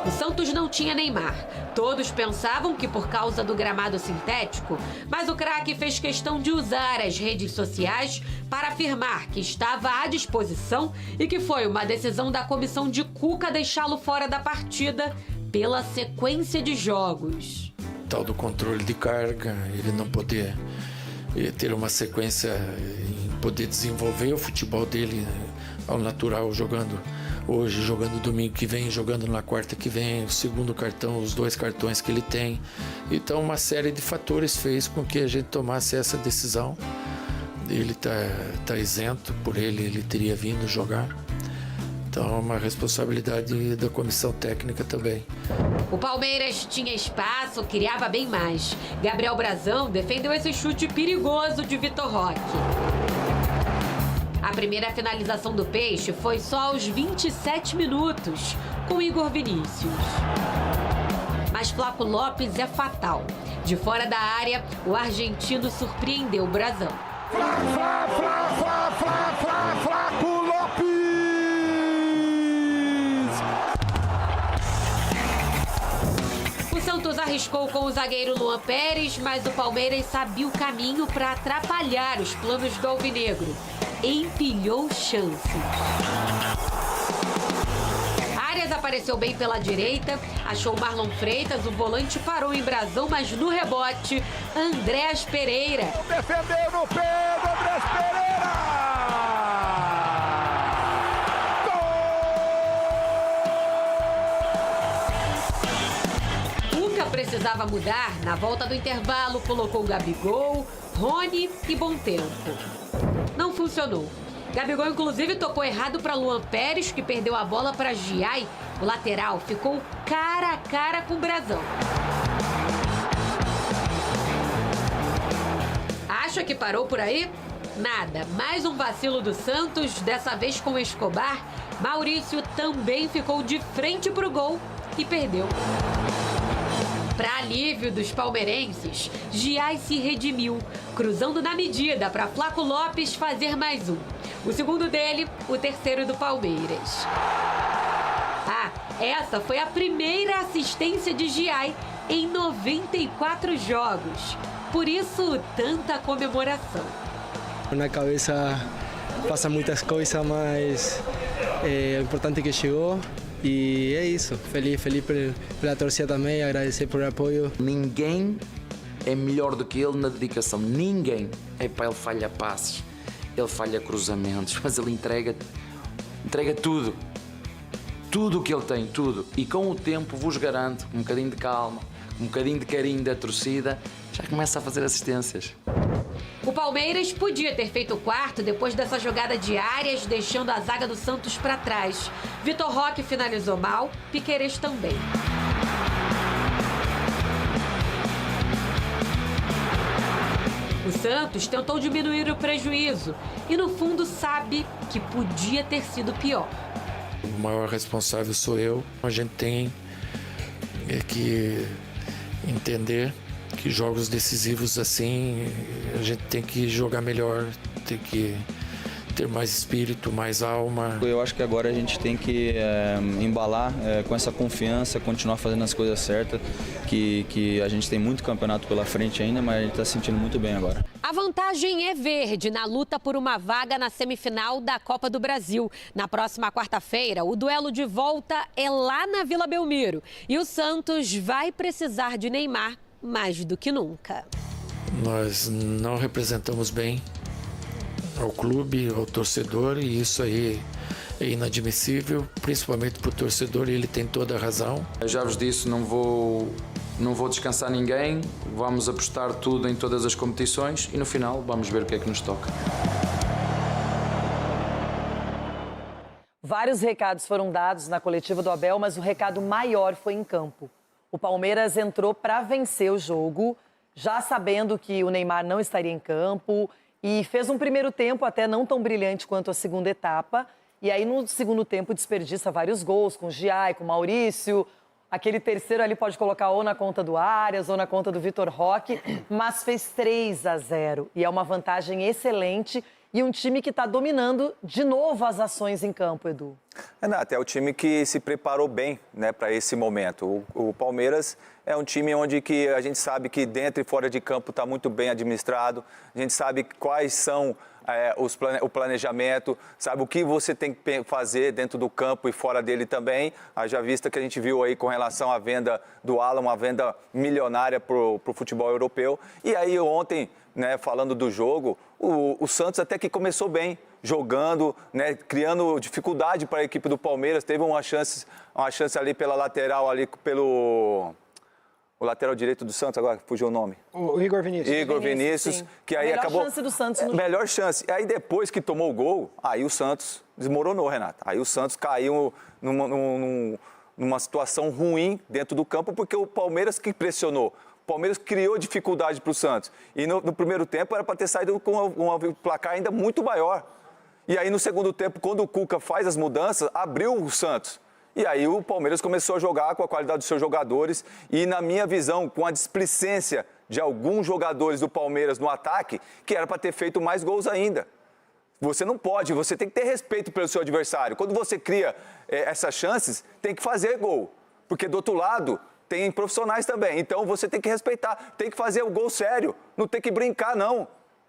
O Santos não tinha Neymar. Todos pensavam que por causa do gramado sintético, mas o craque fez questão de usar as redes sociais para afirmar que estava à disposição e que foi uma decisão da comissão de Cuca deixá-lo fora da partida pela sequência de jogos. Tal do controle de carga, ele não poder ter uma sequência em poder desenvolver o futebol dele ao natural, jogando hoje, jogando domingo que vem, jogando na quarta que vem, o segundo cartão, os 2 cartões que ele tem. Então, uma série de fatores fez com que a gente tomasse essa decisão. Ele tá isento, por ele teria vindo jogar. Então, é uma responsabilidade da comissão técnica também. O Palmeiras tinha espaço, criava bem mais. Gabriel Brazão defendeu esse chute perigoso de Vitor Roque. A primeira finalização do Peixe foi só aos 27 minutos, com Igor Vinícius. Mas Flaco Lopes é fatal. De fora da área, o argentino surpreendeu o Brazão. Flaco Lopes! O Santos arriscou com o zagueiro Luan Pérez, mas o Palmeiras sabia o caminho para atrapalhar os planos do alvinegro. Empilhou chances. Arias apareceu bem pela direita, achou Marlon Freitas, o volante parou em Brazão, mas no rebote, Andrés Pereira. Defendeu no pé do Andrés Pereira! Cuca precisava mudar, na volta do intervalo colocou Gabigol, Rony e Bom Tempo. Não funcionou. Gabigol, inclusive, tocou errado para Luan Pérez, que perdeu a bola para Giai. O lateral ficou cara a cara com o Brazão. Acha que parou por aí? Nada. Mais um vacilo do Santos, dessa vez com Escobar. Maurício também ficou de frente para o gol e perdeu. Para alívio dos palmeirenses, Giai se redimiu, cruzando na medida para Flaco Lopes fazer mais um. O segundo dele, o terceiro do Palmeiras. Essa foi a primeira assistência de Giai em 94 jogos. Por isso, tanta comemoração. Na cabeça passa muitas coisas, mas o importante é que chegou. E é isso. Feliz pela torcida também, agradecer por apoio. Ninguém é melhor do que ele na dedicação. Ninguém. Ele falha passes, ele falha cruzamentos, mas ele entrega tudo. Tudo o que ele tem, tudo. E com o tempo, vos garanto, um bocadinho de calma, um bocadinho de carinho da torcida, já começa a fazer assistências. O Palmeiras podia ter feito o quarto depois dessa jogada de Arias, deixando a zaga do Santos para trás. Vitor Roque finalizou mal, Piquerez também. O Santos tentou diminuir o prejuízo e, no fundo, sabe que podia ter sido pior. O maior responsável sou eu. A gente tem que entender que jogos decisivos assim, a gente tem que jogar melhor, tem que ter mais espírito, mais alma. Eu acho que agora a gente tem que embalar com essa confiança, continuar fazendo as coisas certas, que a gente tem muito campeonato pela frente ainda, mas a gente está se sentindo muito bem agora. A vantagem é verde na luta por uma vaga na semifinal da Copa do Brasil. Na próxima quarta-feira, o duelo de volta é lá na Vila Belmiro. E o Santos vai precisar de Neymar mais do que nunca. Nós não representamos bem ao clube, ao torcedor, e isso aí é inadmissível, principalmente para o torcedor, e ele tem toda a razão. Eu já vos disse, não vou descansar ninguém, vamos apostar tudo em todas as competições e no final vamos ver o que é que nos toca. Vários recados foram dados na coletiva do Abel, mas o recado maior foi em campo. O Palmeiras entrou para vencer o jogo, já sabendo que o Neymar não estaria em campo, e fez um primeiro tempo até não tão brilhante quanto a segunda etapa. E aí, no segundo tempo, desperdiça vários gols com o Giai, com o Maurício. Aquele terceiro ali pode colocar ou na conta do Arias ou na conta do Vitor Roque, mas fez 3-0. E é uma vantagem excelente e um time que está dominando de novo as ações em campo, Edu. Renata, é o time que se preparou bem, né, para esse momento. O Palmeiras é um time onde que a gente sabe que dentro e fora de campo está muito bem administrado. A gente sabe quais são o planejamento, sabe o que você tem que fazer dentro do campo e fora dele também. Haja vista que a gente viu aí com relação à venda do Alan, uma venda milionária para o futebol europeu. E aí ontem, né, falando do jogo, o Santos até que começou bem, jogando, né, criando dificuldade para a equipe do Palmeiras. Teve uma chance ali pela lateral, ali pelo... O lateral direito do Santos, agora fugiu o nome. O Igor Vinícius. Igor Vinícius, que aí acabou... Melhor chance do Santos. Melhor chance. Aí depois que tomou o gol, aí o Santos desmoronou, Renata. Aí o Santos caiu numa situação ruim dentro do campo, porque o Palmeiras que pressionou. O Palmeiras criou dificuldade para o Santos. E no primeiro tempo era para ter saído com um placar ainda muito maior. E aí no segundo tempo, quando o Cuca faz as mudanças, abriu o Santos. E aí o Palmeiras começou a jogar com a qualidade dos seus jogadores e, na minha visão, com a displicência de alguns jogadores do Palmeiras no ataque, que era para ter feito mais gols ainda. Você não pode, você tem que ter respeito pelo seu adversário. Quando você cria essas chances, tem que fazer gol. Porque do outro lado tem profissionais também. Então você tem que respeitar, tem que fazer o gol sério. Não tem que brincar, não.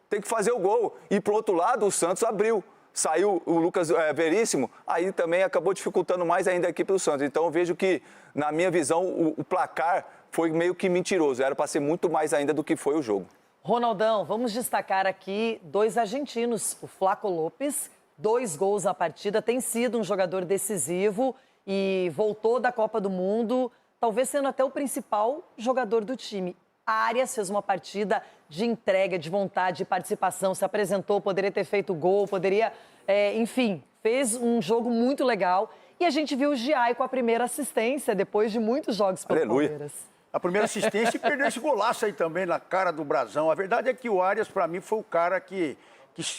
Tem que fazer o gol. E pro outro lado, o Santos abriu. Saiu o Lucas Veríssimo, aí também acabou dificultando mais ainda a equipe do Santos. Então eu vejo que, na minha visão, o placar foi meio que mentiroso. Era para ser muito mais ainda do que foi o jogo. Ronaldão, vamos destacar aqui 2 argentinos. O Flaco Lopes, 2 gols na partida, tem sido um jogador decisivo e voltou da Copa do Mundo, talvez sendo até o principal jogador do time. Arias fez uma partida de entrega, de vontade, de participação, se apresentou, poderia ter feito gol, poderia, enfim, fez um jogo muito legal. E a gente viu o Giai com a primeira assistência, depois de muitos jogos pelo Palmeiras. A primeira assistência e perdeu esse golaço aí também na cara do Brasão. A verdade é que o Arias, para mim, foi o cara que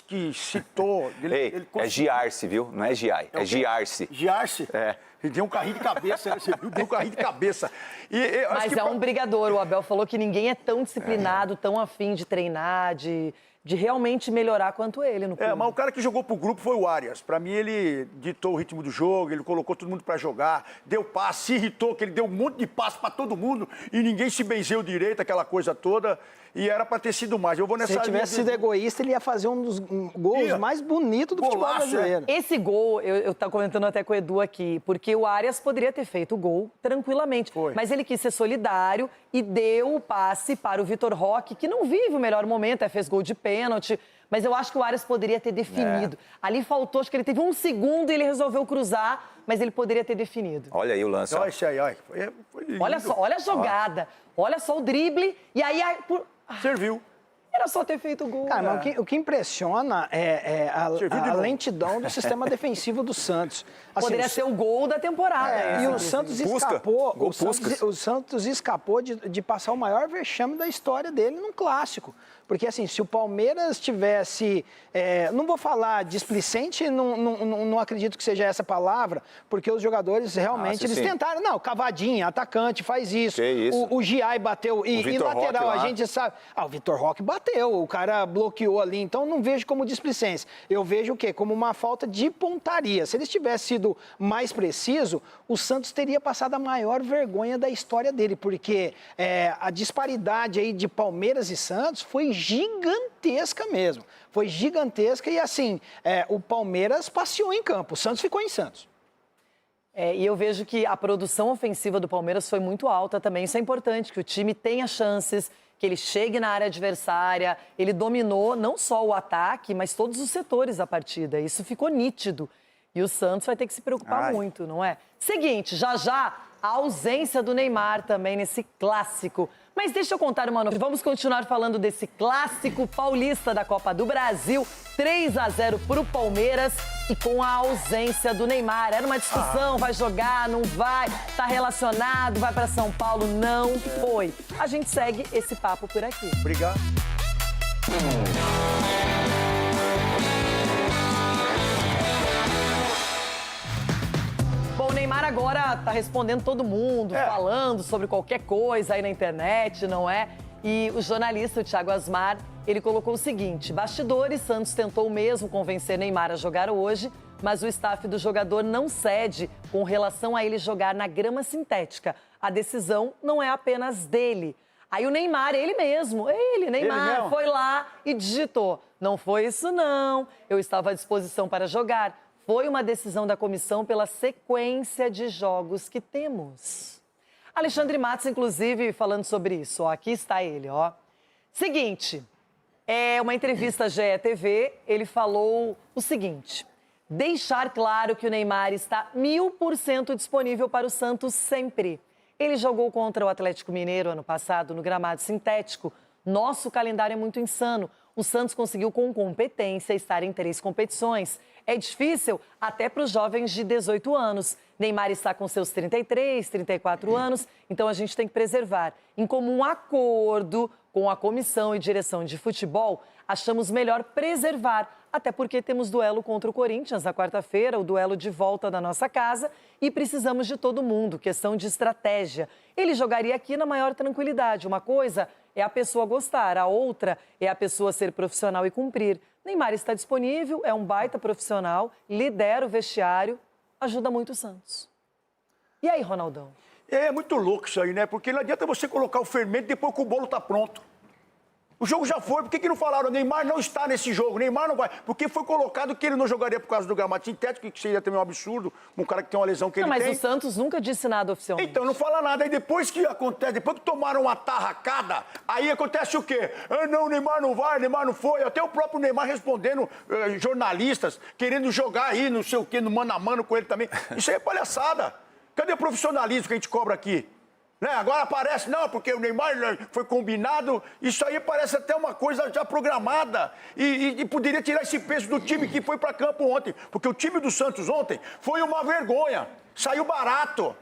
que citou... Ei, é Giarce, viu? Não é Giai, é Giarce. Giarce? É. Ele deu um carrinho de cabeça, né? Você viu? Deu um carrinho de cabeça. Mas é um brigador. O Abel falou que ninguém é tão disciplinado, tão afim de treinar, de realmente melhorar quanto ele no clube. Mas o cara que jogou pro grupo foi o Arias. Pra mim, ele ditou o ritmo do jogo, ele colocou todo mundo pra jogar, deu passe, se irritou, que ele deu um monte de passe pra todo mundo e ninguém se benzeu direito, aquela coisa toda. E era pra ter sido mais. Eu vou nessa Se ele tivesse sido egoísta, ele ia fazer um dos gols mais bonitos do futebol brasileiro. Esse gol, eu tava comentando até com o Edu aqui, porque o Arias poderia ter feito o gol tranquilamente. Mas ele quis ser solidário e deu o passe para o Vitor Roque, que não vive o melhor momento, fez gol de pênalti. Mas eu acho que o Arias poderia ter definido. Ali faltou, acho que ele teve um segundo e ele resolveu cruzar, mas ele poderia ter definido. Olha aí o lance. Olha isso aí, olha. Olha só, olha a jogada. Olha só o drible. E aí... Serviu. Era só ter feito o gol. Cara, mas o que impressiona é a lentidão do sistema defensivo do Santos. Assim, poderia ser o gol da temporada. E o Santos escapou. O Santos escapou de passar o maior vexame da história dele num clássico. Porque, assim, se o Palmeiras tivesse... não vou falar displicente, não acredito que seja essa palavra, porque os jogadores realmente, eles tentaram. Não, cavadinha, atacante, faz isso. O Giai bateu. E lateral, a gente sabe... o Vitor Roque bateu, o cara bloqueou ali. Então, não vejo como displicência. Eu vejo o quê? Como uma falta de pontaria. Se eles tivessem sido mais preciso, o Santos teria passado a maior vergonha da história dele, porque a disparidade aí de Palmeiras e Santos foi gigantesca mesmo. Foi gigantesca e, assim, o Palmeiras passeou em campo, o Santos ficou em Santos. E eu vejo que a produção ofensiva do Palmeiras foi muito alta também. Isso é importante, que o time tenha chances, que ele chegue na área adversária. Ele dominou não só o ataque, mas todos os setores da partida. Isso ficou nítido. E o Santos vai ter que se preocupar muito, não é? Seguinte, já a ausência do Neymar também nesse clássico. Mas deixa eu contar uma novidade. Vamos continuar falando desse clássico paulista da Copa do Brasil. 3-0 pro Palmeiras e com a ausência do Neymar. Era uma discussão, vai jogar, não vai, tá relacionado, vai para São Paulo, não foi. A gente segue esse papo por aqui. Obrigado. Bom, o Neymar agora tá respondendo todo mundo, falando sobre qualquer coisa aí na internet, não é? E o jornalista, o Thiago Asmar, ele colocou o seguinte: bastidores, Santos tentou mesmo convencer Neymar a jogar hoje, mas o staff do jogador não cede com relação a ele jogar na grama sintética. A decisão não é apenas dele. Aí o Neymar, Neymar, foi lá e digitou: não foi isso não, eu estava à disposição para jogar. Foi uma decisão da comissão pela sequência de jogos que temos. Alexandre Matos, inclusive, falando sobre isso. Aqui está ele, Seguinte, uma entrevista à GE TV, ele falou o seguinte: deixar claro que o Neymar está 1000% disponível para o Santos sempre. Ele jogou contra o Atlético Mineiro ano passado no gramado sintético. Nosso calendário é muito insano. O Santos conseguiu com competência estar em 3 competições. É difícil até para os jovens de 18 anos. Neymar está com seus 33, 34 anos, então a gente tem que preservar. Em comum acordo com a comissão e direção de futebol, achamos melhor preservar, até porque temos duelo contra o Corinthians na quarta-feira, o duelo de volta da nossa casa, e precisamos de todo mundo, questão de estratégia. Ele jogaria aqui na maior tranquilidade. Uma coisa é a pessoa gostar, a outra é a pessoa ser profissional e cumprir. Neymar está disponível, é um baita profissional, lidera o vestiário, ajuda muito o Santos. E aí, Ronaldão? É muito louco isso aí, né? Porque não adianta você colocar o fermento depois que o bolo tá pronto. O jogo já foi, por que não falaram? Neymar não está nesse jogo, Neymar não vai. Porque foi colocado que ele não jogaria por causa do gramado sintético, que seria também um absurdo, um cara que tem uma lesão que ele tem. Mas o Santos nunca disse nada oficialmente. Então, não fala nada. Aí depois que acontece, depois que tomaram uma tarracada, aí acontece o quê? Não, Neymar não vai, Neymar não foi. Até o próprio Neymar respondendo jornalistas, querendo jogar aí, não sei o quê, no mano a mano com ele também. Isso aí é palhaçada. Cadê o profissionalismo que a gente cobra aqui? Agora parece, não, porque o Neymar foi combinado, isso aí parece até uma coisa já programada e poderia tirar esse peso do time que foi para campo ontem, porque o time do Santos ontem foi uma vergonha, saiu barato,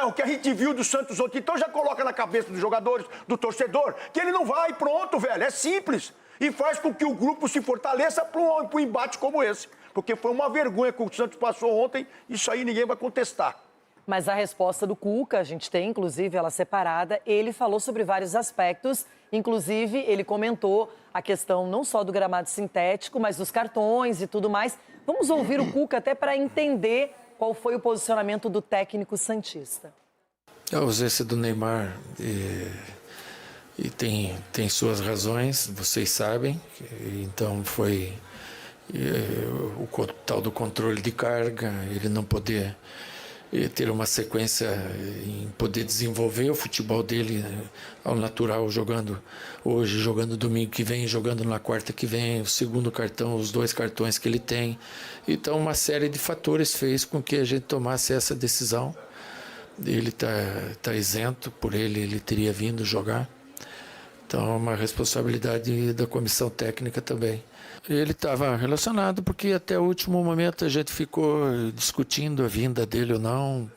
O que a gente viu do Santos ontem, então já coloca na cabeça dos jogadores, do torcedor, que ele não vai, pronto, velho, é simples. E faz com que o grupo se fortaleça para um embate como esse. Porque foi uma vergonha que o Santos passou ontem, isso aí ninguém vai contestar. Mas a resposta do Cuca, a gente tem, inclusive, ela separada, ele falou sobre vários aspectos, inclusive ele comentou a questão não só do gramado sintético, mas dos cartões e tudo mais. Vamos ouvir o Cuca até para entender qual foi o posicionamento do técnico santista. A ausência do Neymar e tem suas razões, vocês sabem, então foi o tal do controle de carga, ele não poder ter uma sequência em poder desenvolver o futebol dele ao natural, jogando hoje, jogando domingo que vem, jogando na quarta que vem, o segundo cartão, os 2 cartões que ele tem. Então, uma série de fatores fez com que a gente tomasse essa decisão. Ele tá isento, por ele teria vindo jogar. Então, é uma responsabilidade da comissão técnica também. Ele estava relacionado porque até o último momento a gente ficou discutindo a vinda dele ou não,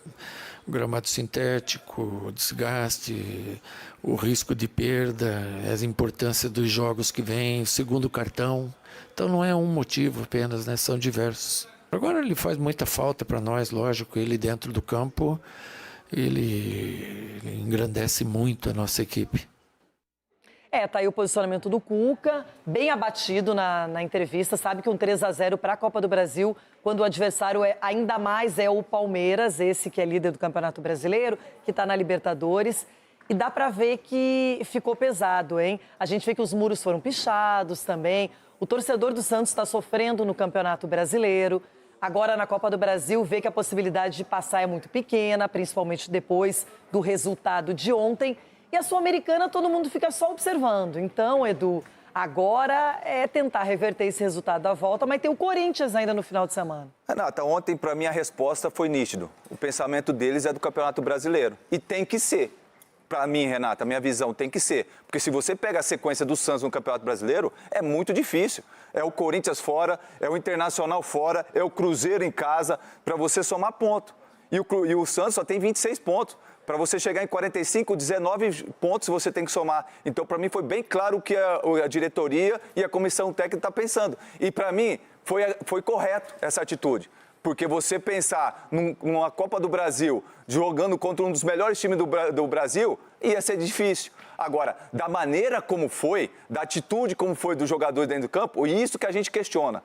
o gramado sintético, o desgaste, o risco de perda, a importância dos jogos que vêm, o segundo cartão. Então não é um motivo apenas, né? São diversos. Agora ele faz muita falta para nós, lógico, ele dentro do campo, ele engrandece muito a nossa equipe. Tá aí o posicionamento do Cuca, bem abatido na entrevista, sabe que um 3-0 para a Copa do Brasil, quando o adversário ainda mais é o Palmeiras, esse que é líder do Campeonato Brasileiro, que está na Libertadores, e dá para ver que ficou pesado, hein? A gente vê que os muros foram pichados também, o torcedor do Santos está sofrendo no Campeonato Brasileiro, agora na Copa do Brasil vê que a possibilidade de passar é muito pequena, principalmente depois do resultado de ontem. E a Sul-Americana todo mundo fica só observando. Então, Edu, agora é tentar reverter esse resultado da volta, mas tem o Corinthians ainda no final de semana. Renata, ontem para mim a resposta foi nítido. O pensamento deles é do Campeonato Brasileiro. E tem que ser. Para mim, Renata, a minha visão tem que ser. Porque se você pega a sequência do Santos no Campeonato Brasileiro, é muito difícil. É o Corinthians fora, é o Internacional fora, é o Cruzeiro em casa, para você somar ponto. E o Santos só tem 26 pontos. Para você chegar em 45, 19 pontos você tem que somar. Então, para mim, foi bem claro o que a diretoria e a comissão técnica estão pensando. E, para mim, foi correto essa atitude. Porque você pensar numa Copa do Brasil, jogando contra um dos melhores times do Brasil, ia ser difícil. Agora, da maneira como foi, da atitude como foi dos jogadores dentro do campo, isso que a gente questiona.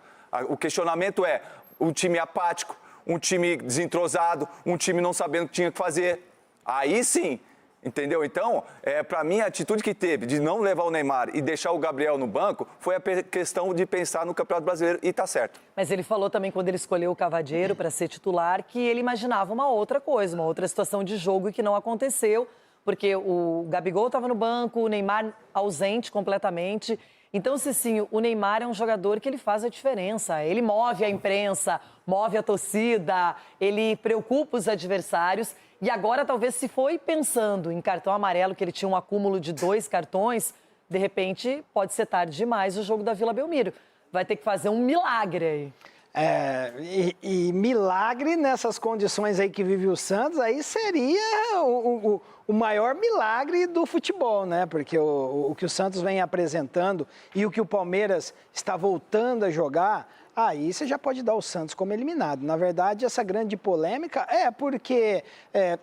O questionamento é um time apático, um time desentrosado, um time não sabendo o que tinha que fazer. Aí sim, entendeu? Então, para mim, a atitude que teve de não levar o Neymar e deixar o Gabriel no banco foi a questão de pensar no Campeonato Brasileiro e tá certo. Mas ele falou também, quando ele escolheu o Cavadieiro para ser titular, que ele imaginava uma outra coisa, uma outra situação de jogo e que não aconteceu, porque o Gabigol estava no banco, o Neymar ausente completamente. Então, Cicinho, o Neymar é um jogador que ele faz a diferença. Ele move a imprensa, move a torcida, ele preocupa os adversários. E agora, talvez, se foi pensando em cartão amarelo, que ele tinha um acúmulo de 2 cartões, de repente, pode ser tarde demais o jogo da Vila Belmiro. Vai ter que fazer um milagre aí. E milagre nessas condições aí que vive o Santos, aí seria o maior milagre do futebol, né? Porque o que o Santos vem apresentando e o que o Palmeiras está voltando a jogar, aí você já pode dar o Santos como eliminado. Na verdade, essa grande polêmica é porque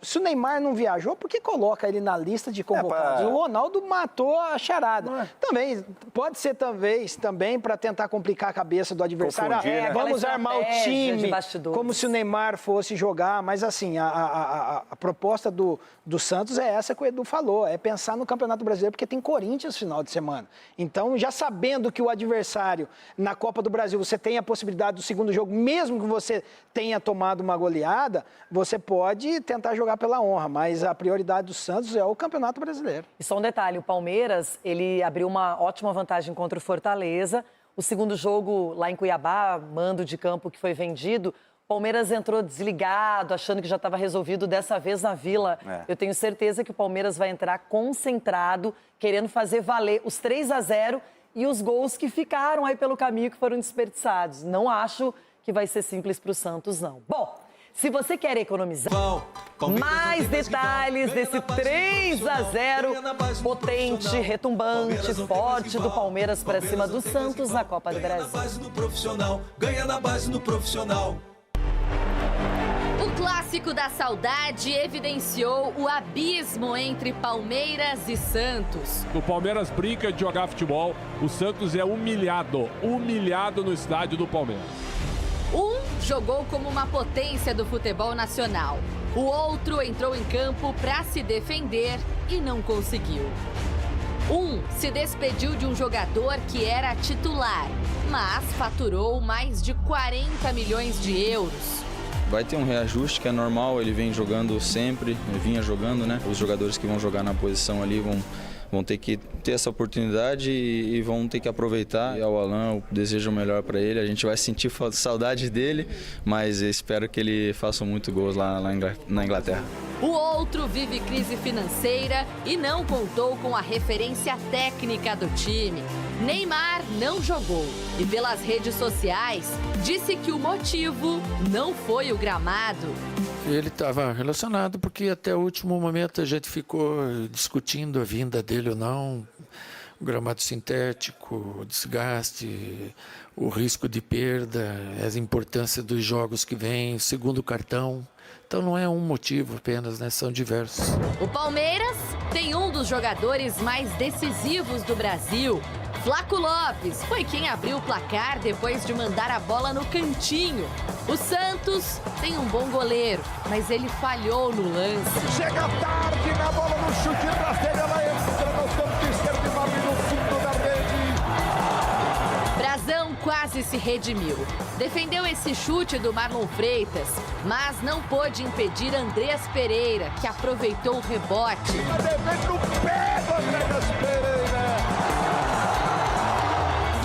se o Neymar não viajou, por que coloca ele na lista de convocados? O Ronaldo matou a charada. Também, pode ser talvez também para tentar complicar a cabeça do adversário. Confundir, né? Vamos armar o time como se o Neymar fosse jogar. Mas assim, a proposta do Santos é essa que o Edu falou, é pensar no Campeonato Brasileiro, porque tem Corinthians no final de semana. Então, já sabendo que o adversário na Copa do Brasil, você tem a possibilidade do segundo jogo, mesmo que você tenha tomado uma goleada, você pode tentar jogar pela honra, mas a prioridade do Santos é o Campeonato Brasileiro. E só um detalhe, o Palmeiras, ele abriu uma ótima vantagem contra o Fortaleza. O segundo jogo lá em Cuiabá, mando de campo que foi vendido, o Palmeiras entrou desligado, achando que já estava resolvido dessa vez na Vila. Eu tenho certeza que o Palmeiras vai entrar concentrado, querendo fazer valer os 3-0 e os gols que ficaram aí pelo caminho, que foram desperdiçados. Não acho que vai ser simples para o Santos, não. Bom, Se você quer economizar, mais detalhes desse 3-0 potente, retumbante, forte do Palmeiras para cima do Santos na Copa do Brasil. Ganha na base no profissional. O clássico da saudade evidenciou o abismo entre Palmeiras e Santos. O Palmeiras brinca de jogar futebol, o Santos é humilhado no estádio do Palmeiras. Um jogou como uma potência do futebol nacional. O outro entrou em campo para se defender e não conseguiu. Um se despediu de um jogador que era titular, mas faturou mais de 40 milhões de euros. Vai ter um reajuste que é normal, ele vem jogando sempre, ele vinha jogando, né? Os jogadores que vão jogar na posição ali vão ter que ter essa oportunidade e vão ter que aproveitar. E ao Alan, eu desejo o melhor para ele, a gente vai sentir saudade dele, mas espero que ele faça muito gols lá na Inglaterra. O outro vive crise financeira e não contou com a referência técnica do time. Neymar não jogou e pelas redes sociais disse que o motivo não foi o gramado. Ele estava relacionado porque até o último momento a gente ficou discutindo a vinda dele ou não, o gramado sintético, o desgaste, o risco de perda, a importância dos jogos que vêm, o segundo cartão. Então não é um motivo apenas, né? São diversos. O Palmeiras tem um dos jogadores mais decisivos do Brasil. Flaco Lopes foi quem abriu o placar depois de mandar a bola no cantinho. O Santos tem um bom goleiro, mas ele falhou no lance. Chega tarde na bola no chute rasteiro, ela entra no campo esquerdo e bate no fundo da rede. Brazão quase se redimiu. Defendeu esse chute do Marlon Freitas, mas não pôde impedir Andrés Pereira, que aproveitou o rebote. No pé do Andrés Pereira.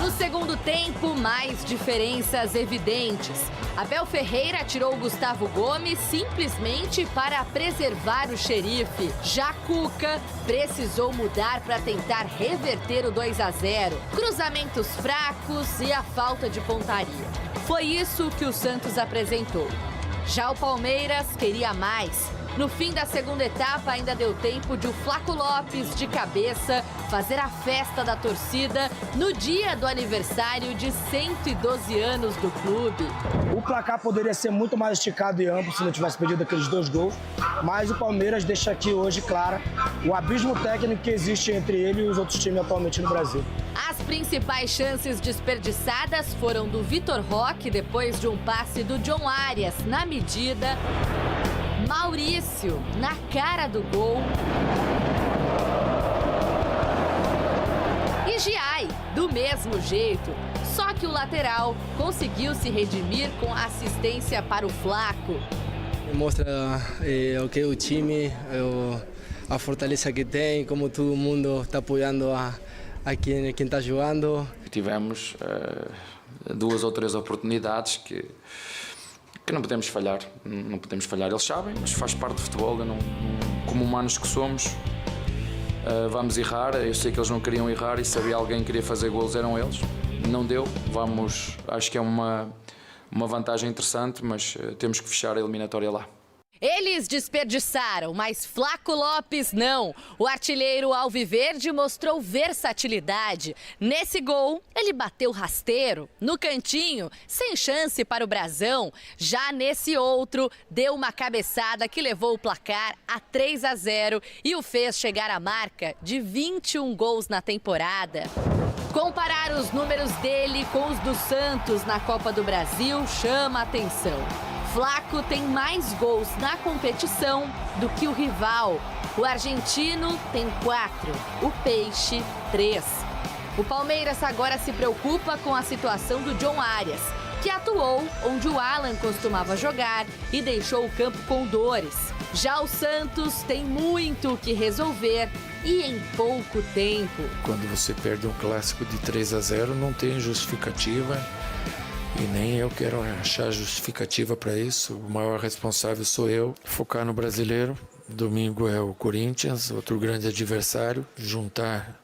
No segundo tempo, mais diferenças evidentes. Abel Ferreira tirou o Gustavo Gomes simplesmente para preservar o xerife. Já Cuca precisou mudar para tentar reverter o 2-0. Cruzamentos fracos e a falta de pontaria. Foi isso que o Santos apresentou. Já o Palmeiras queria mais. No fim da segunda etapa, ainda deu tempo de o Flaco Lopes, de cabeça, fazer a festa da torcida no dia do aniversário de 112 anos do clube. O placar poderia ser muito mais esticado e amplo se não tivesse perdido aqueles 2 gols, mas o Palmeiras deixa aqui hoje clara o abismo técnico que existe entre ele e os outros times atualmente no Brasil. As principais chances desperdiçadas foram do Vitor Roque, depois de um passe do John Arias na medida. Maurício, na cara do gol. E Giai, do mesmo jeito. Só que o lateral conseguiu se redimir com assistência para o Flaco. Mostra o que é o time, a fortaleza que tem, como todo mundo está apoiando a quem está jogando. Tivemos 2 ou 3 oportunidades que não podemos falhar, eles sabem, mas faz parte do futebol, como humanos que somos, vamos errar, eu sei que eles não queriam errar e se havia alguém que queria fazer golos eram eles, não deu, acho que é uma vantagem interessante, mas temos que fechar a eliminatória lá. Eles desperdiçaram, mas Flaco Lopes não. O artilheiro alviverde mostrou versatilidade. Nesse gol, ele bateu rasteiro, no cantinho, sem chance para o Brazão. Já nesse outro, deu uma cabeçada que levou o placar a 3-0 e o fez chegar à marca de 21 gols na temporada. Comparar os números dele com os do Santos na Copa do Brasil chama a atenção. Flaco tem mais gols na competição do que o rival. O argentino tem 4, o Peixe 3. O Palmeiras agora se preocupa com a situação do John Arias, que atuou onde o Alan costumava jogar e deixou o campo com dores. Já o Santos tem muito o que resolver e em pouco tempo. Quando você perde um clássico de 3-0, não tem justificativa. E nem eu quero achar justificativa para isso. O maior responsável sou eu. Focar no brasileiro. Domingo é o Corinthians, outro grande adversário. Juntar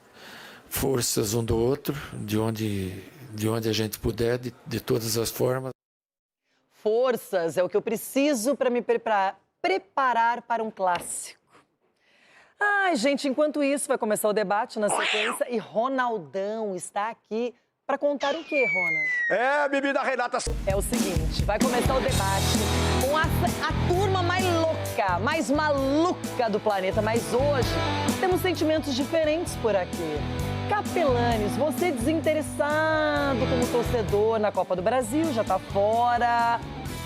forças um do outro, de onde a gente puder, de todas as formas. Forças é o que eu preciso para me preparar para um clássico. Ai, gente, enquanto isso, vai começar o debate na sequência e Ronaldão está aqui para contar o quê, Rona? Bebida Renata. É o seguinte, vai começar o debate com a turma mais louca, mais maluca do planeta, mas hoje temos sentimentos diferentes por aqui. Capelanes, você desinteressado como torcedor na Copa do Brasil, já tá fora.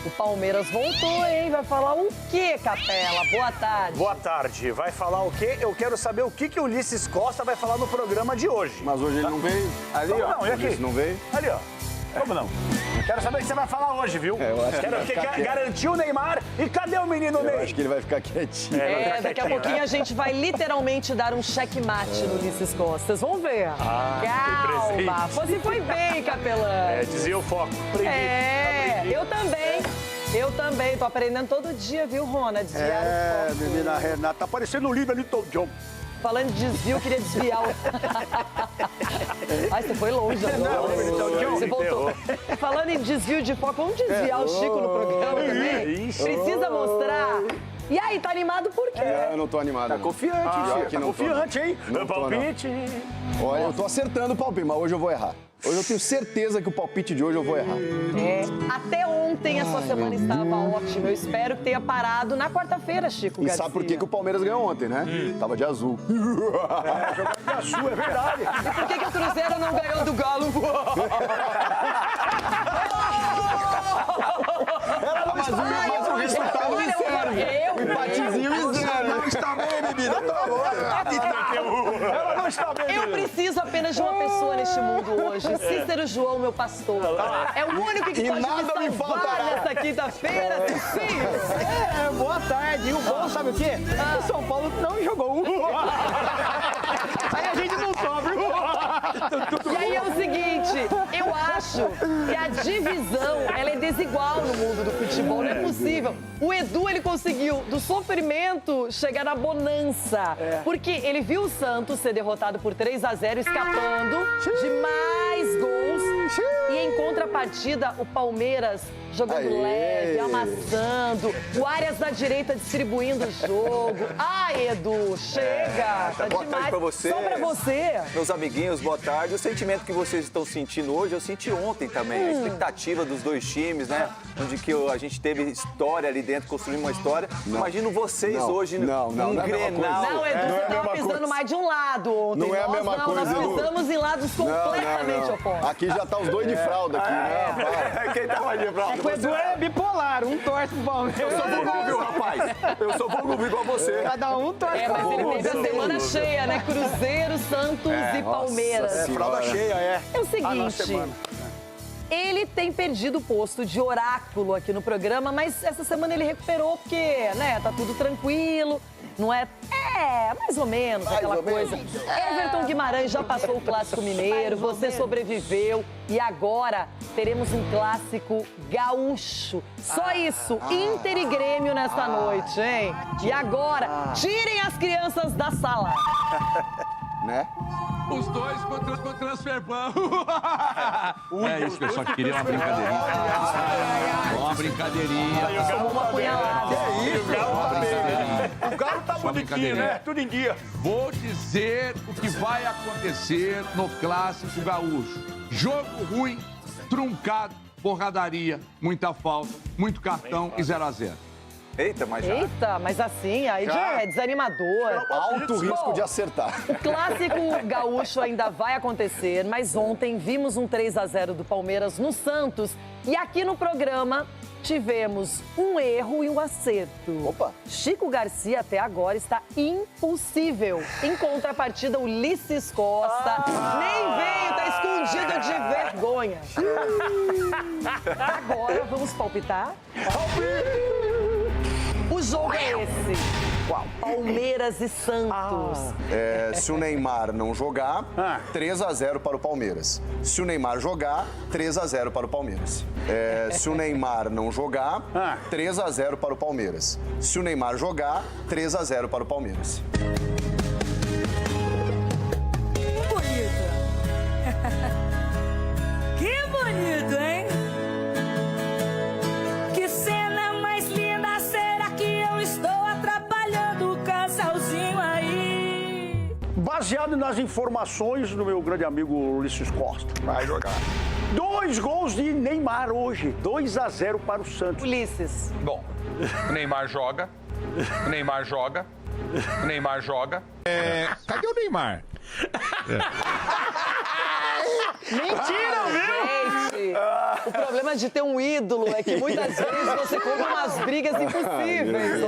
O Palmeiras voltou, hein? Vai falar o quê, Capela? Boa tarde. Boa tarde. Vai falar o quê? Eu quero saber o que o Ulisses Costa vai falar no programa de hoje. Mas hoje ele não veio? Ali, ó. Não, e aqui? Ulisses não veio? Ali, ó. Como não? Quero saber o que você vai falar hoje, viu? Eu acho Quero garantir o Neymar. E cadê o menino Ney? Eu acho que ele vai ficar quietinho. Daqui a pouquinho a gente vai literalmente dar um checkmate no Ulisses Costa. Vocês vão ver. Calma. Você foi bem, Capelã. Dizia o foco. Eu também. Tô aprendendo todo dia, viu, Rona? Desviar o foco. Menina Renata. Tá parecendo o livro Little John. Falando de desvio, eu queria desviar o... Ai, você foi longe agora. Você voltou. Falando em desvio de foco, vamos desviar o Chico no programa também? Precisa mostrar. E aí, tá animado por quê? Eu não tô animado. Tá confiante, Chico. Tá confiante, hein? Palpite. Olha, eu tô acertando o palpite, mas hoje eu vou errar. Hoje eu tenho certeza que o palpite de hoje eu vou errar. Até ontem a sua semana estava ótima. Eu espero que tenha parado na quarta-feira, Chico Garcia. E sabe por que o Palmeiras ganhou ontem, né? Tava de azul. Jogando de azul, é verdade. E por que o Cruzeiro não ganhou do Galo? Mas o resultado é zero. O empatezinho é zero. Não está bem, bebida. Ela não está bem. Eu preciso apenas de uma pessoa neste mundo hoje. Cícero João, meu pastor. É o único que pode me salvar nessa quinta-feira, Cícero. Boa tarde. E o bom, sabe o quê? O São Paulo não jogou. Aí a gente não sobe. E aí é o seguinte, eu acho que a divisão, ela é desigual no mundo do futebol, não é possível. O Edu, ele conseguiu, do sofrimento, chegar na bonança. Porque ele viu o Santos ser derrotado por 3-0, escapando de mais gols. E em contrapartida, o Palmeiras jogando leve, amassando. O Arias da direita distribuindo o jogo. Ai, Edu, chega. Tá boa demais. tarde pra você. Só pra você. Meus amiguinhos, boa tarde. O sentimento que vocês estão sentindo hoje, eu senti ontem também. A expectativa dos dois times, né? Onde que a gente teve história ali dentro, construindo uma história. Imagino vocês hoje num Grenal. Não, Edu, você tava pisando mais de um lado ontem. Não é a mesma coisa, Nós pisamos em lados completamente opostos. Aqui já tá os dois de fralda aqui, né? Quem tá mais de fralda? O Edu é bipolar, um torce pro Palmeiras. Eu sou volúvel, rapaz. Eu sou volúvel igual você. Cada um torce mas ele teve a semana cheia, né? Cruzeiro, Santos e Palmeiras. Fralda cheia, É o seguinte, ele tem perdido o posto de oráculo aqui no programa, mas essa semana ele recuperou porque, né, tá tudo tranquilo. Não é? Mais ou menos aquela coisa. Everton Guimarães já passou o Clássico Mineiro, você sobreviveu e agora teremos um Clássico gaúcho. Só isso, Inter e Grêmio nesta noite, hein? E agora, tirem as crianças da sala. Né? Os dois contra transferban. É isso, pessoal, que queria uma brincadeirinha. Uma brincadeirinha. Tomou uma punhalada. O Galo tá bonitinho, né? Tudo em dia. Vou dizer o que vai acontecer no Clássico Gaúcho. Jogo ruim, truncado, porradaria, muita falta, muito cartão e 0-0. Eita, mas assim, aí já é desanimador. Alto risco de acertar. O Clássico Gaúcho ainda vai acontecer, mas ontem vimos um 3-0 do Palmeiras no Santos. E aqui no programa tivemos um erro e um acerto. Opa! Chico Garcia até agora está impossível. Em contrapartida, Ulisses Costa nem veio, tá escondido de vergonha. Agora vamos palpitar? O jogo é esse. Palmeiras e Santos. Se o Neymar não jogar, 3-0 para o Palmeiras. Se o Neymar jogar, 3-0 para o Palmeiras. Se o Neymar não jogar, 3-0 para o Palmeiras. Se o Neymar jogar, 3-0 para o Palmeiras. Bonito. Que bonito, hein? baseado nas informações do meu grande amigo Ulisses Costa. Vai jogar. 2 gols de Neymar hoje. 2-0 para o Santos. Ulisses. Bom, o Neymar joga. O Neymar joga. O Neymar joga. Cadê o Neymar? Mentira, viu? Gente, o problema de ter um ídolo é que muitas vezes você compra umas brigas impossíveis.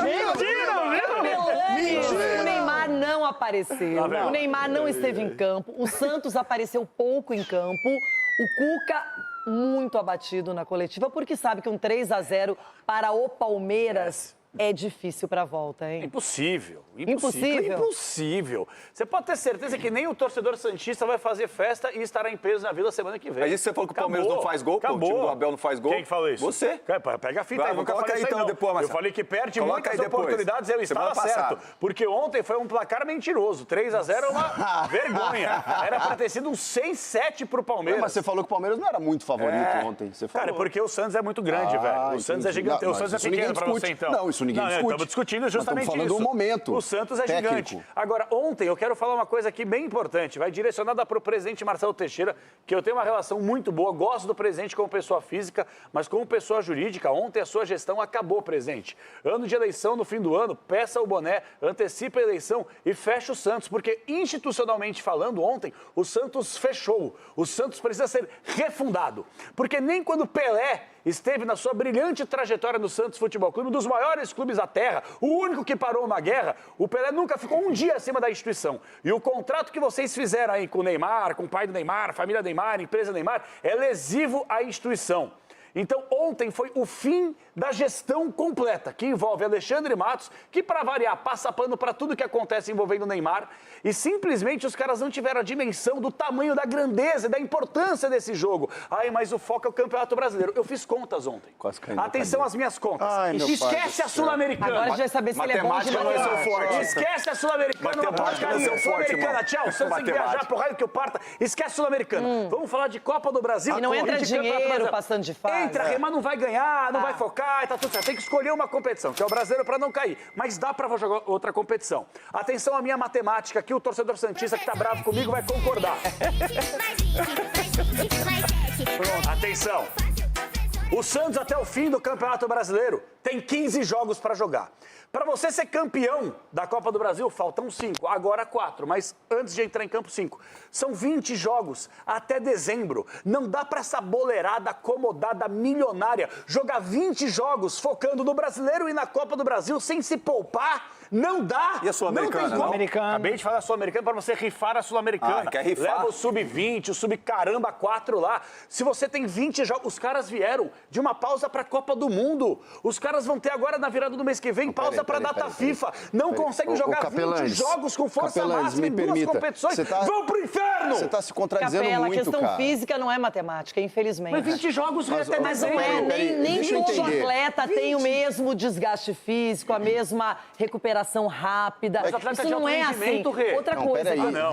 Mentira, viu? O Neymar não apareceu. O Neymar não esteve em campo. O Santos apareceu pouco em campo. O Cuca muito abatido na coletiva, porque sabe que um 3-0 para o Palmeiras é difícil para a volta, hein? Impossível. Impossível? Você pode ter certeza que nem o torcedor santista vai fazer festa e estará em peso na Vila semana que vem. Mas isso você falou que o Palmeiras não faz gol? Acabou. O time do Abel não faz gol? Quem que falou isso? Você. Pega a fita aí, nunca coloca falei aí isso então não. depois, Marcelo. Eu falei que perde Coloca muitas aí depois. oportunidades, eu estava Semana certo. passada. Porque ontem foi um placar mentiroso. 3-0 é uma vergonha. Era para ter sido um 6-7 pro Palmeiras. Mas você falou que o Palmeiras não era muito favorito ontem. Você falou. Cara, porque o Santos é muito grande, velho. O Santos é gigante. O Santos é pequeno para você, então. Não, isso ninguém discute. Estamos discutindo justamente isso. Do momento. O Santos é técnico. gigante. Agora, ontem eu quero falar uma coisa aqui bem importante. Vai direcionada para o presidente Marcelo Teixeira, que eu tenho uma relação muito boa. Gosto do presidente como pessoa física, mas como pessoa jurídica. Ontem a sua gestão acabou, presidente. Ano de eleição no fim do ano, peça o boné, antecipa a eleição e fecha o Santos. Porque institucionalmente falando, ontem o Santos fechou. O Santos precisa ser refundado. Porque nem quando Pelé esteve na sua brilhante trajetória no Santos Futebol Clube, um dos maiores clubes da terra, o único que parou uma guerra, o Pelé nunca ficou um dia acima da instituição. E o contrato que vocês fizeram aí com o Neymar, com o pai do Neymar, família Neymar, empresa Neymar, é lesivo à instituição. Então, ontem foi o fim da gestão completa, que envolve Alexandre Matos, que, para variar, passa pano para tudo que acontece envolvendo o Neymar, e simplesmente os caras não tiveram a dimensão do tamanho, da grandeza e da importância desse jogo. Ai, mas o foco é o Campeonato Brasileiro. Eu fiz contas ontem. Atenção às minhas contas. Ai, esquece a Sul-Americana. Agora a gente vai saber se ele é bom de matemática. Esquece a Sul-Americana, não pode cair. Sul-Americana, tchau. O Santos tem que viajar pro raio que eu parta. Esquece a Sul-Americana. Vamos falar de Copa do Brasil. E não entra dinheiro passando de fase. Entra, mas não vai ganhar, não vai focar, tá tudo certo. Tem que escolher uma competição, que é o brasileiro, para não cair. Mas dá para jogar outra competição. Atenção à minha matemática, que o torcedor santista que tá bravo comigo vai concordar. Pronto, atenção. O Santos, até o fim do Campeonato Brasileiro, tem 15 jogos para jogar. Para você ser campeão da Copa do Brasil, faltam 5, agora 4, mas antes de entrar em campo, 5. São 20 jogos até dezembro. Não dá para essa boleirada acomodada milionária jogar 20 jogos focando no Brasileiro e na Copa do Brasil sem se poupar. Não dá. E a Sul-Americana? Acabei de falar da Sul-Americana para você rifar a Sul-Americana. Quer rifar? Leva o Sub-20, o Sub-caramba 4 lá. Se você tem 20 jogos, os caras vieram de uma pausa para a Copa do Mundo. Os caras vão ter agora na virada do mês que vem pausa para a data FIFA. Não conseguem jogar 20 jogos com força máxima em 2 competições. Vão pro inferno! Você está se contradizendo Capela, muito, a questão física não é matemática, infelizmente. Mas 20 jogos até mas não é, nem todo atleta tem o mesmo desgaste físico, a mesma recuperação rápida. Isso não é assim. Outra coisa,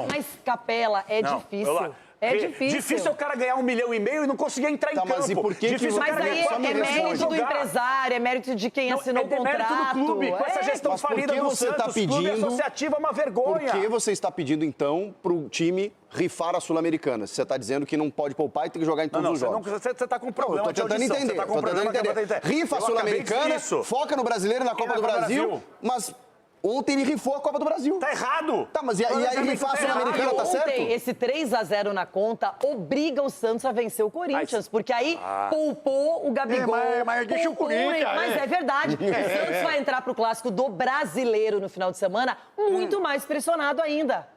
mas Capela, é difícil. É difícil. Difícil é o cara ganhar 1,5 milhão e não conseguir entrar em campo. Mas e por que difícil mas aí é mérito do empresário, é mérito de quem assinou o contrato. É mérito do clube. Com essa gestão falida do Santos, clube associativo é uma vergonha. Por que você está pedindo, então, para o time rifar a Sul-Americana? Você está dizendo que não pode poupar e tem que jogar em todos os jogos. Você está com problema. Estou tentando entender. Rifa a Sul-Americana, foca no Brasileiro e na Copa do Brasil, mas... Ontem ele rifou a Copa do Brasil. Tá errado. Tá, mas e aí rifar a Sul-Americana, tá certo? Ontem, esse 3-0 na conta obriga o Santos a vencer o Corinthians, porque aí poupou o Gabigol. Mas deixa o Corinthians. Mas é verdade. O Santos vai entrar pro Clássico do Brasileiro no final de semana muito mais pressionado ainda.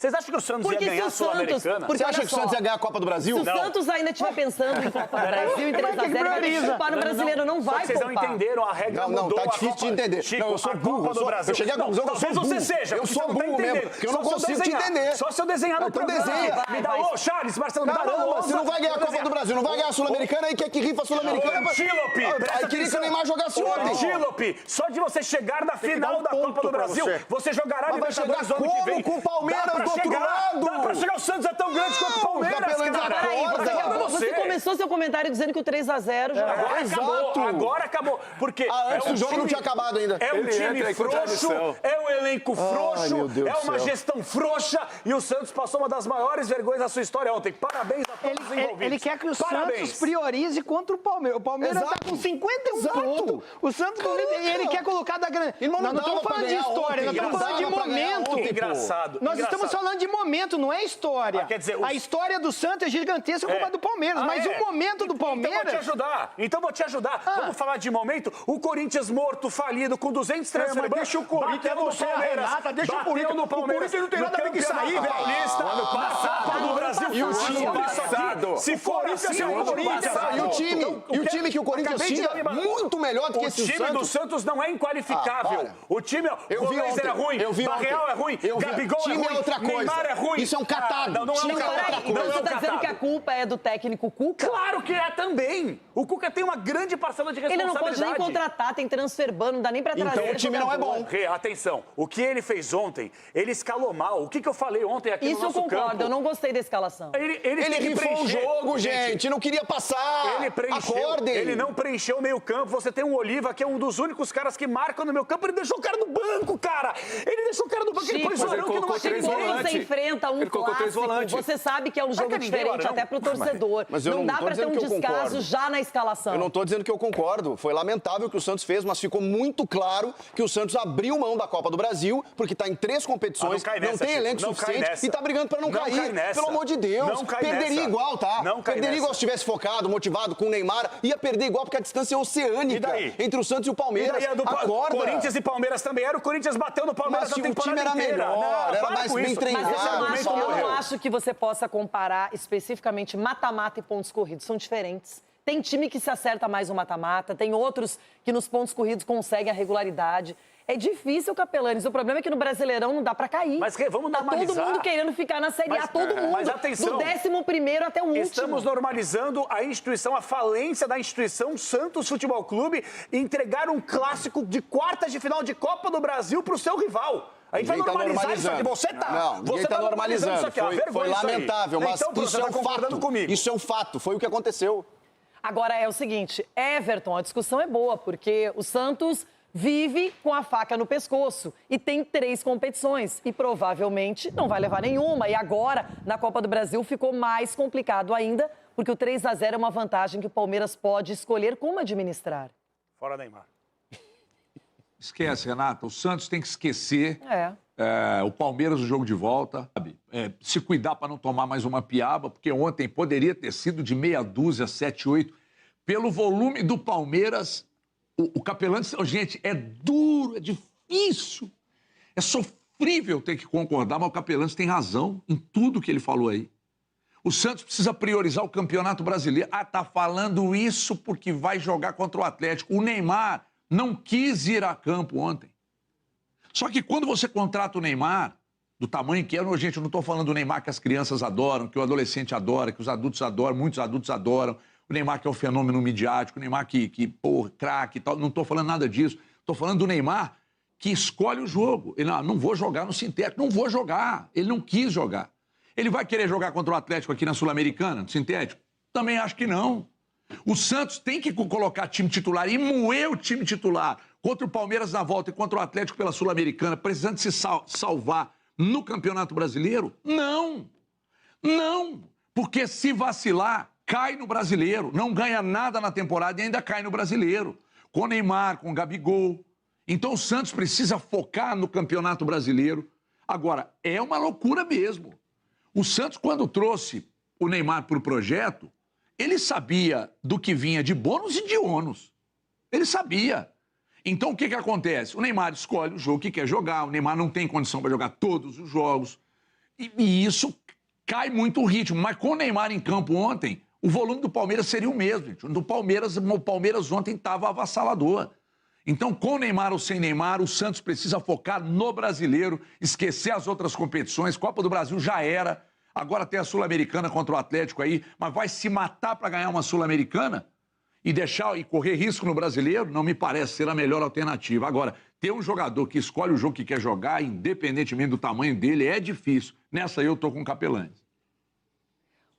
Vocês acham que o Santos ia ganhar a Sul-Americana? Você acha que o Santos ia ganhar a Copa do Brasil? Se o Santos ainda estiver pensando em Copa do Brasil, em 3-0, vai poupar no Brasileiro, não vai poupar. Vocês não entenderam, a regra mudou. Não, tá difícil de entender. Chico, não, eu sou burro. Eu cheguei à conclusão que eu sou burro. Talvez você seja. Eu sou burro mesmo, porque eu não consigo te entender. Só se eu desenhar no programa. Me dá ô, Charles, Marcelo, me dá Caramba, se não vai ganhar a Copa do Brasil, não vai ganhar a Sul-Americana, aí quer que rifa a Sul-Americana. Antílope, aí queria que o Neymar jogasse ontem. Antílope, só de você chegar na final da Copa do Brasil, você jogará Libertadores ano que vem. Com o Palmeiras do outro lado. Dá pra chegar, o Santos é tão grande quanto o Palmeiras, cara. Peraí, você começou seu comentário dizendo que o 3-0 já Agora acabou. Porque antes do jogo não tinha acabado ainda. É um time frouxo, é um elenco frouxo, é uma gestão frouxa e o Santos passou uma das maiores vergonhas da sua história ontem. Parabéns a todos os envolvidos. Ele quer que o Santos priorize contra o Palmeiras. O Palmeiras está com 51 pontos. O Santos ele quer colocar da grande. Nós não estamos falando de história, nós estamos falando de momento. Engraçado. Nós estamos falando de momento, não é história. Quer dizer, a história do Santos é gigantesca como a do Palmeiras, mas o momento do Palmeiras... Então vou te ajudar. Vamos falar de momento. O Corinthians morto, falido, com 200 transferências. Deixa o Corinthians, você é a Renata, deixa o Corinthians. No Palmeiras. O Corinthians não tem nada a ver com isso aí, velho. Paulista, ano passado do Brasil. E o time passado. Se for assim, o Corinthians. E o time que o Corinthians tinha muito melhor do que esse Santos. O time do Santos não é inqualificável. O time, o Gomes era ruim, Barreal é ruim, Gabigol é ruim, time é outra coisa. Neymar é ruim. Isso é um catálogo. Não é um catálogo. Você está dizendo que a culpa é do técnico Cuca? Claro que é também. O Cuca tem uma grande parcela de Ele responsabilidade. não pode nem contratar, tem transfer ban, não dá nem pra trazer. Então o time não é bom. Atenção, o que ele fez ontem, ele escalou mal. O que eu falei ontem aqui Isso no nosso campo... Isso eu concordo, eu não gostei da escalação. Ele rifou o jogo, gente, não queria passar. Ele preencheu, acordem. Ele não preencheu o meio campo. Você tem o Oliva, que é um dos únicos caras que marcam no meio campo. Ele deixou o cara no banco, cara. Ele deixou o cara no banco. Ele pôs o que não achei quando você enfrenta um clássico, você sabe que é um jogo diferente até pro torcedor. Mas eu não dá pra ter um descaso já na escalação. Eu não tô dizendo que eu concordo. Foi lamentável o que o Santos fez, mas ficou muito claro que o Santos abriu mão da Copa do Brasil, porque tá em 3 competições, não tem elenco suficiente e tá brigando pra não cair. Pelo amor de Deus. Perderia igual, tá? Perderia igual se estivesse focado, motivado com o Neymar. Ia perder igual porque a distância é oceânica entre o Santos e o Palmeiras. Acorda. Corinthians e Palmeiras também era. O Corinthians bateu no Palmeiras mas a temporada inteira. O time era melhor, era mais bem treinado. Mas eu não acho que você possa comparar especificamente mata-mata e pontos corridos. São diferentes. Tem time que se acerta mais no mata-mata, tem outros que nos pontos corridos conseguem a regularidade. É difícil, Capelanes. O problema é que no Brasileirão não dá pra cair. Mas vamos normalizar. Tá todo mundo querendo ficar na Série A, todo mundo. Mas atenção. Do 11º até o último. Estamos normalizando a instituição, a falência da instituição Santos Futebol Clube entregar um clássico de quartas de final de Copa do Brasil pro seu rival. A gente vai normalizar isso aqui. Você tá. Não, ninguém tá normalizando. Isso aqui, foi lamentável, mas então, isso é um fato. Comigo. Isso é um fato. Foi o que aconteceu. Agora é o seguinte, Everton, a discussão é boa, porque o Santos vive com a faca no pescoço e tem 3 competições e provavelmente não vai levar nenhuma. E agora, na Copa do Brasil, ficou mais complicado ainda, porque o 3-0 é uma vantagem que o Palmeiras pode escolher como administrar. Fora Neymar. Esquece, Renata. O Santos tem que esquecer o Palmeiras no jogo de volta. Se cuidar para não tomar mais uma piaba, porque ontem poderia ter sido de meia dúzia, 7, 8. Pelo volume do Palmeiras, o Capelanes... Gente, é duro, é difícil. É sofrível ter que concordar, mas o Capelanes tem razão em tudo que ele falou aí. O Santos precisa priorizar o Campeonato Brasileiro. Tá falando isso porque vai jogar contra o Atlético. O Neymar não quis ir a campo ontem. Só que quando você contrata o Neymar, do tamanho que é, gente, eu não estou falando do Neymar que as crianças adoram, que o adolescente adora, que os adultos adoram, muitos adultos adoram, o Neymar que é o fenômeno midiático, o Neymar porra, craque e tal, não estou falando nada disso. Estou falando do Neymar que escolhe o jogo. Ele, não vou jogar no sintético, não vou jogar. Ele não quis jogar. Ele vai querer jogar contra o Atlético aqui na Sul-Americana, no sintético? Também acho que não. O Santos tem que colocar time titular e moer o time titular contra o Palmeiras na volta e contra o Atlético pela Sul-Americana, precisando se salvar no Campeonato Brasileiro? Não! Não! Porque se vacilar, cai no Brasileiro. Não ganha nada na temporada e ainda cai no Brasileiro. Com Neymar, com Gabigol. Então o Santos precisa focar no Campeonato Brasileiro. Agora, é uma loucura mesmo. O Santos, quando trouxe o Neymar para o projeto, ele sabia do que vinha de bônus e de ônus. Ele sabia. Então, o que acontece? O Neymar escolhe o jogo que quer jogar, o Neymar não tem condição para jogar todos os jogos. E isso cai muito o ritmo. Mas com o Neymar em campo ontem, o volume do Palmeiras seria o mesmo. Gente. O Palmeiras ontem estava avassalador. Então, com Neymar ou sem Neymar, o Santos precisa focar no Brasileiro, esquecer as outras competições. Copa do Brasil já era. Agora tem a Sul-Americana contra o Atlético aí, mas vai se matar para ganhar uma Sul-Americana e deixar e correr risco no Brasileiro? Não me parece ser a melhor alternativa. Agora, ter um jogador que escolhe o jogo que quer jogar, independentemente do tamanho dele, é difícil. Nessa aí eu tô com o Capelanes.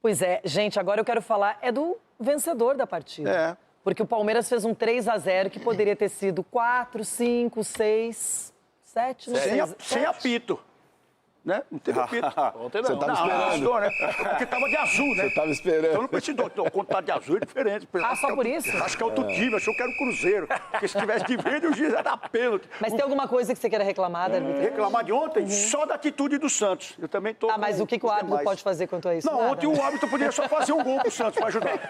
Pois é, gente, agora eu quero falar do vencedor da partida. Porque o Palmeiras fez um 3-0 que poderia ter sido 4, 5, 6, 7, não sei. Sem apito. Né? Não teve apito. Você tava esperando. Né? Porque tava de azul, né? Você tava esperando. Então não precisou. Quando tá de azul é diferente. Só por isso? Acho que é outro time. Achou que era o Cruzeiro. Porque se tivesse de verde, o juiz ia dar pênalti. Mas tem alguma coisa que você queira reclamar da arbitragem? Reclamar de ontem? Só da atitude do Santos. Eu também tô. Mas o que o árbitro pode fazer quanto a isso? Não, ontem o árbitro poderia só fazer um gol pro Santos para ajudar.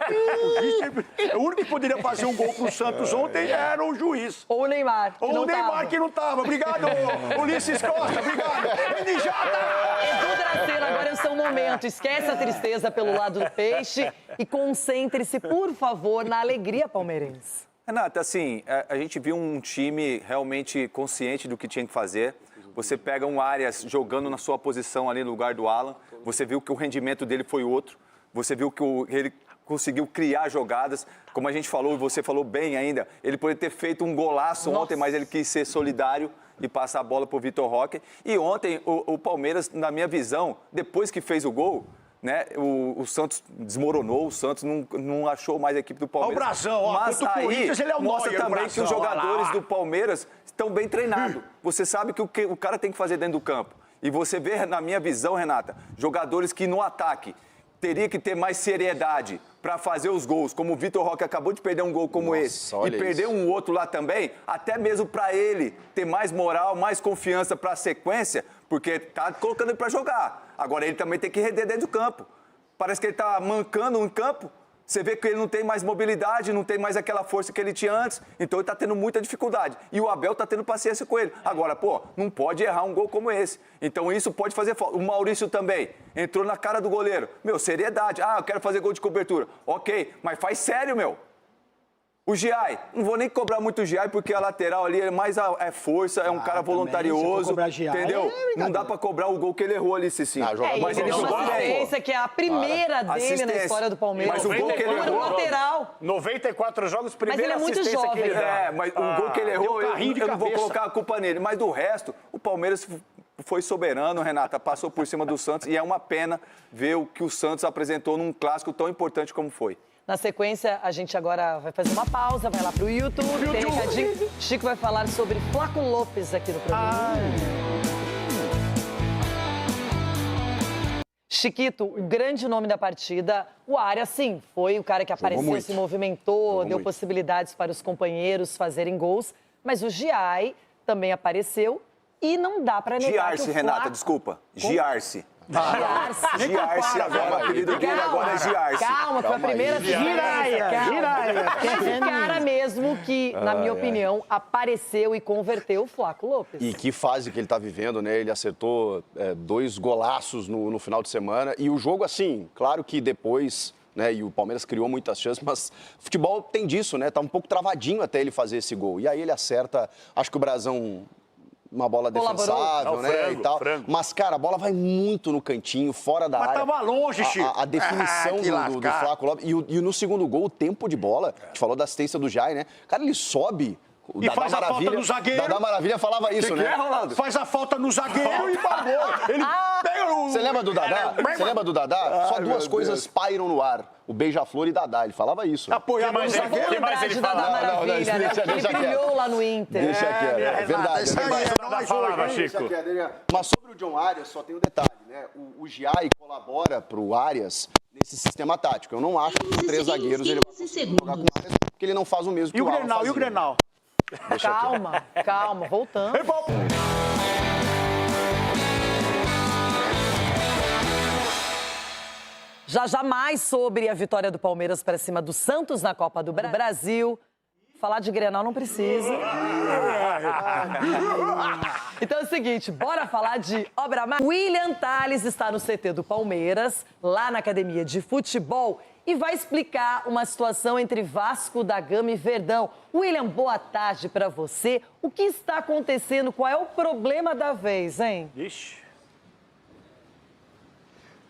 O único que poderia fazer um gol pro Santos ontem era o juiz. Ou o Neymar. Ou o Neymar que não tava. Obrigado, Ulisses Costa. Obrigado. Edu Dracena, agora é o seu momento. Esquece a tristeza pelo lado do peixe e concentre-se, por favor, na alegria palmeirense. Renata, assim, a gente viu um time realmente consciente do que tinha que fazer. Você pega um Arias jogando na sua posição ali no lugar do Alan, você viu que o rendimento dele foi outro, você viu que ele conseguiu criar jogadas, como a gente falou e você falou bem ainda, ele poderia ter feito um golaço ontem, mas ele quis ser solidário e passar a bola para o Vitor Roque. E ontem o Palmeiras, na minha visão, depois que fez o gol, né, o Santos desmoronou, o Santos não achou mais a equipe do Palmeiras. Olha o Brasão, mas aí ele é o mostra Neuer, também que os jogadores do Palmeiras estão bem treinados. Você sabe que o cara tem que fazer dentro do campo. E você vê, na minha visão, Renata, jogadores que no ataque teria que ter mais seriedade para fazer os gols, como o Vitor Roque acabou de perder um gol como esse, e perder um outro lá também, até mesmo para ele ter mais moral, mais confiança para a sequência, porque tá colocando ele para jogar. Agora ele também tem que render dentro do campo. Parece que ele tá mancando em campo. Você vê que ele não tem mais mobilidade, não tem mais aquela força que ele tinha antes, então ele está tendo muita dificuldade. E o Abel está tendo paciência com ele. Agora, não pode errar um gol como esse. Então isso pode fazer falta. O Maurício também entrou na cara do goleiro. Seriedade. Eu quero fazer gol de cobertura. Ok, mas faz sério, meu. O Giai, não vou nem cobrar muito o Giai, porque a lateral ali é mais força, é um cara voluntarioso, entendeu? Não dá pra cobrar o gol que ele errou ali, Cicinho. Mas ele jogou bem. Que é a primeira dele na história do Palmeiras. Mas o gol que ele errou... lateral. 94 jogos, primeira assistência que ele dá. Mas o gol que ele errou, eu não vou colocar a culpa nele. Mas do resto, o Palmeiras foi soberano, Renata, passou por cima do Santos, e é uma pena ver o que o Santos apresentou num clássico tão importante como foi. Na sequência, a gente agora vai fazer uma pausa, vai lá pro YouTube, tem recadinho. Chico vai falar sobre Flaco Lopes aqui no programa. Chiquito, o grande nome da partida, o Arias, sim, foi o cara que apareceu, se movimentou, deu possibilidades para os companheiros fazerem gols, mas o Giai também apareceu e não dá para negar Giarce, que o Renata, Flaco... desculpa. Giarce. Giarce agora, o apelido dele agora é Giarce. Calma, foi a primeira... Giraia. Esse cara mesmo que, na minha opinião, apareceu e converteu o Flaco Lopes. E que fase que ele tá vivendo, né? Ele acertou 2 golaços no final de semana. E o jogo, assim, claro que depois... Né, e o Palmeiras criou muitas chances, mas futebol tem disso, né? Tá um pouco travadinho até ele fazer esse gol. E aí ele acerta, acho que o Brasão... Uma bola defensável, né, frango, e tal. Frango. Mas, cara, a bola vai muito no cantinho, fora da área. Mas tava longe, Chico. A definição do Flaco Lopes. E no segundo gol, o tempo de bola. A gente falou da assistência do Jai, né? Cara, ele sobe... E faz a falta no zagueiro. Dadá Maravilha falava isso, né? Rolando? Faz a falta no zagueiro e babou. Ele pega o... Você lembra do Dadá? Você lembra do Dadá? Só 2 coisas pairam no ar. O Beija-Flor e Dadá. Ele falava isso. Apoiar no zagueiro. Que mais ele falava? Maravilha, né? Ele brilhou lá no Inter. Deixa quieto. É verdade. Mas sobre o John Arias, só tem um detalhe, né? O Giai colabora pro Arias nesse sistema tático. Eu não acho que com 3 zagueiros ele vai jogar com o Arias, porque ele não faz o mesmo que o Alan fazia. E o Grenal? Calma, voltando. Já mais sobre a vitória do Palmeiras para cima do Santos na Copa do Brasil. Falar de Grenal não precisa. Então é o seguinte, bora falar de obra mais. William Tales está no CT do Palmeiras, lá na academia de futebol, e vai explicar uma situação entre Vasco da Gama e Verdão. William, boa tarde para você. O que está acontecendo? Qual é o problema da vez, hein? Ixi.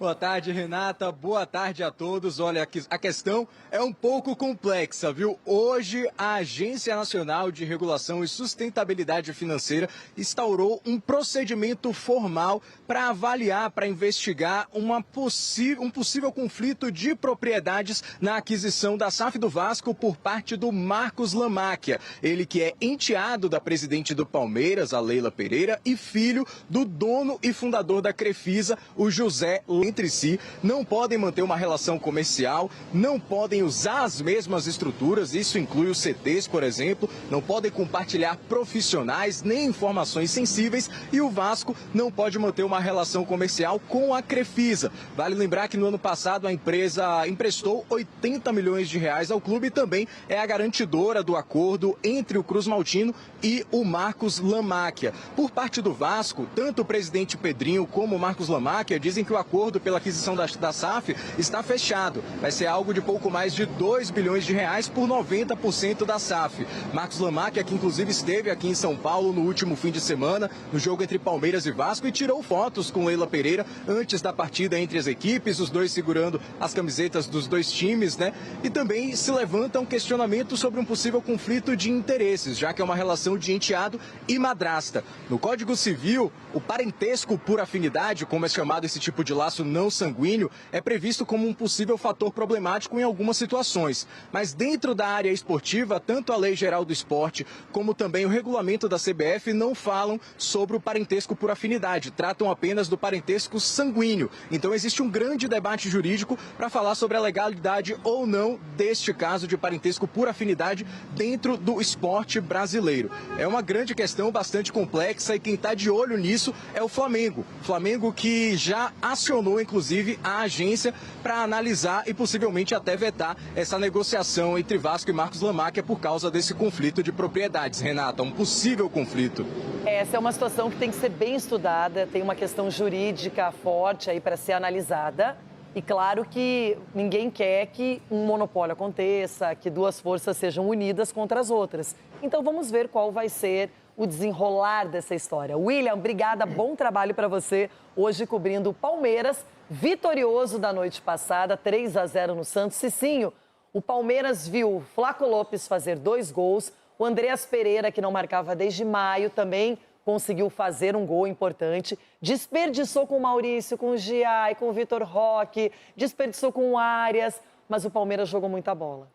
Boa tarde, Renata. Boa tarde a todos. Olha, a questão é um pouco complexa, viu? Hoje, a Agência Nacional de Regulação e Sustentabilidade Financeira instaurou um procedimento formal para avaliar, para investigar um possível conflito de propriedades na aquisição da SAF do Vasco por parte do Marcos Lamáquia. Ele que é enteado da presidente do Palmeiras, a Leila Pereira, e filho do dono e fundador da Crefisa, o José. Entre si, não podem manter uma relação comercial, não podem usar as mesmas estruturas, isso inclui os CTs, por exemplo, não podem compartilhar profissionais nem informações sensíveis e o Vasco não pode manter uma relação comercial com a Crefisa. Vale lembrar que no ano passado a empresa emprestou 80 milhões de reais ao clube e também é a garantidora do acordo entre o Cruz Maltino e o Marcos Lamáquia. Por parte do Vasco, tanto o presidente Pedrinho como o Marcos Lamáquia dizem que o acordo pela aquisição da SAF está fechado. Vai ser algo de pouco mais de 2 bilhões de reais por 90% da SAF. Marcos Lamáquia, que inclusive esteve aqui em São Paulo no último fim de semana, no jogo entre Palmeiras e Vasco, e tirou fotos com Leila Pereira antes da partida entre as equipes, os dois segurando as camisetas dos dois times, né? E também se levanta um questionamento sobre um possível conflito de interesses, já que é uma relação de enteado e madrasta. No Código Civil, o parentesco por afinidade, como é chamado esse tipo de laço não sanguíneo, é previsto como um possível fator problemático em algumas situações. Mas dentro da área esportiva, tanto a Lei Geral do Esporte como também o regulamento da CBF não falam sobre o parentesco por afinidade, tratam apenas do parentesco sanguíneo. Então existe um grande debate jurídico para falar sobre a legalidade ou não deste caso de parentesco por afinidade dentro do esporte brasileiro. É uma grande questão bastante complexa e quem está de olho nisso é o Flamengo. Flamengo que já acionou inclusive a agência para analisar e possivelmente até vetar essa negociação entre Vasco e Marcos Lamáquia por causa desse conflito de propriedades. Renata, um possível conflito. Essa é uma situação que tem que ser bem estudada, tem uma questão jurídica forte aí para ser analisada. E claro que ninguém quer que um monopólio aconteça, que duas forças sejam unidas contra as outras. Então vamos ver qual vai ser o desenrolar dessa história. William, obrigada, bom trabalho para você hoje cobrindo o Palmeiras, vitorioso da noite passada, 3-0 no Santos. Cicinho, o Palmeiras viu o Flaco Lopes fazer 2 gols, o Andreas Pereira, que não marcava desde maio, também conseguiu fazer um gol importante, desperdiçou com o Maurício, com o Giai, com o Vitor Roque, desperdiçou com o Arias, mas o Palmeiras jogou muita bola.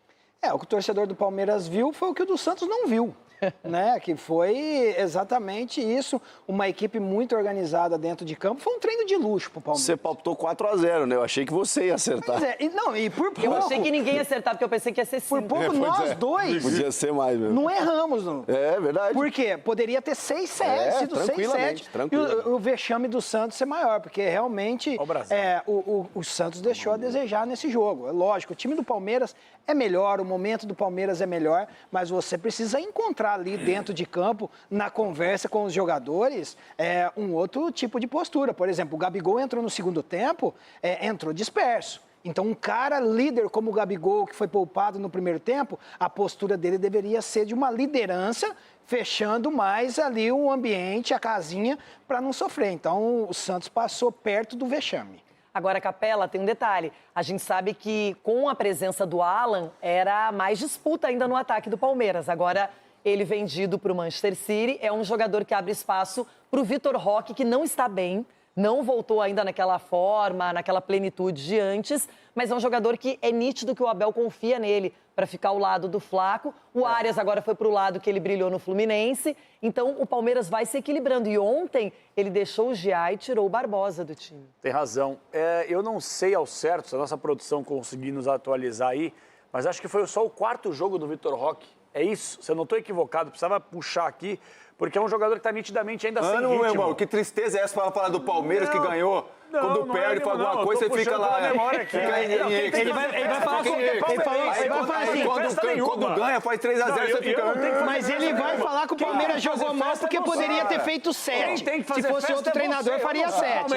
O que o torcedor do Palmeiras viu foi o que o do Santos não viu. Né? Que foi exatamente isso, uma equipe muito organizada dentro de campo, foi um treino de luxo pro Palmeiras. Você palpitou 4-0, né? Eu achei que você ia acertar. E por pouco... Eu achei que ninguém ia acertar, porque eu pensei que ia ser 5. Por pouco nós dois... Podia ser mais mesmo. Não erramos, não. É verdade. Por quê? Poderia ter 6-7, sido 6-7. E o vexame do Santos ser maior, porque realmente o Santos deixou a desejar nesse jogo. É lógico, o time do Palmeiras é melhor, o momento do Palmeiras é melhor, mas você precisa encontrar ali dentro de campo, na conversa com os jogadores, um outro tipo de postura. Por exemplo, o Gabigol entrou no segundo tempo, entrou disperso. Então, um cara líder como o Gabigol, que foi poupado no primeiro tempo, a postura dele deveria ser de uma liderança, fechando mais ali o ambiente, a casinha, para não sofrer. Então, o Santos passou perto do vexame. Agora, Capela, tem um detalhe. A gente sabe que com a presença do Alan, era mais disputa ainda no ataque do Palmeiras. Agora, ele vendido para o Manchester City, é um jogador que abre espaço para o Vitor Roque, que não está bem, não voltou ainda naquela forma, naquela plenitude de antes, mas é um jogador que é nítido que o Abel confia nele para ficar ao lado do Flaco. O Arias agora foi para o lado que ele brilhou no Fluminense. Então, o Palmeiras vai se equilibrando. E ontem, ele deixou o Giai e tirou o Barbosa do time. Tem razão. Eu não sei ao certo se a nossa produção conseguir nos atualizar aí, mas acho que foi só o 4º jogo do Vitor Roque. É isso? Se eu não estou equivocado, precisava puxar aqui, porque é um jogador que está nitidamente ainda sem ritmo. Meu irmão, que tristeza é essa para falar do Palmeiras que ganhou? Quando perde por alguma coisa, você fica lá... Ele vai falar Quando ganha, faz 3 a 0, você fica... Mas ele vai falar que o Palmeiras jogou mal porque poderia ter feito 7. Se fosse outro treinador, faria 7.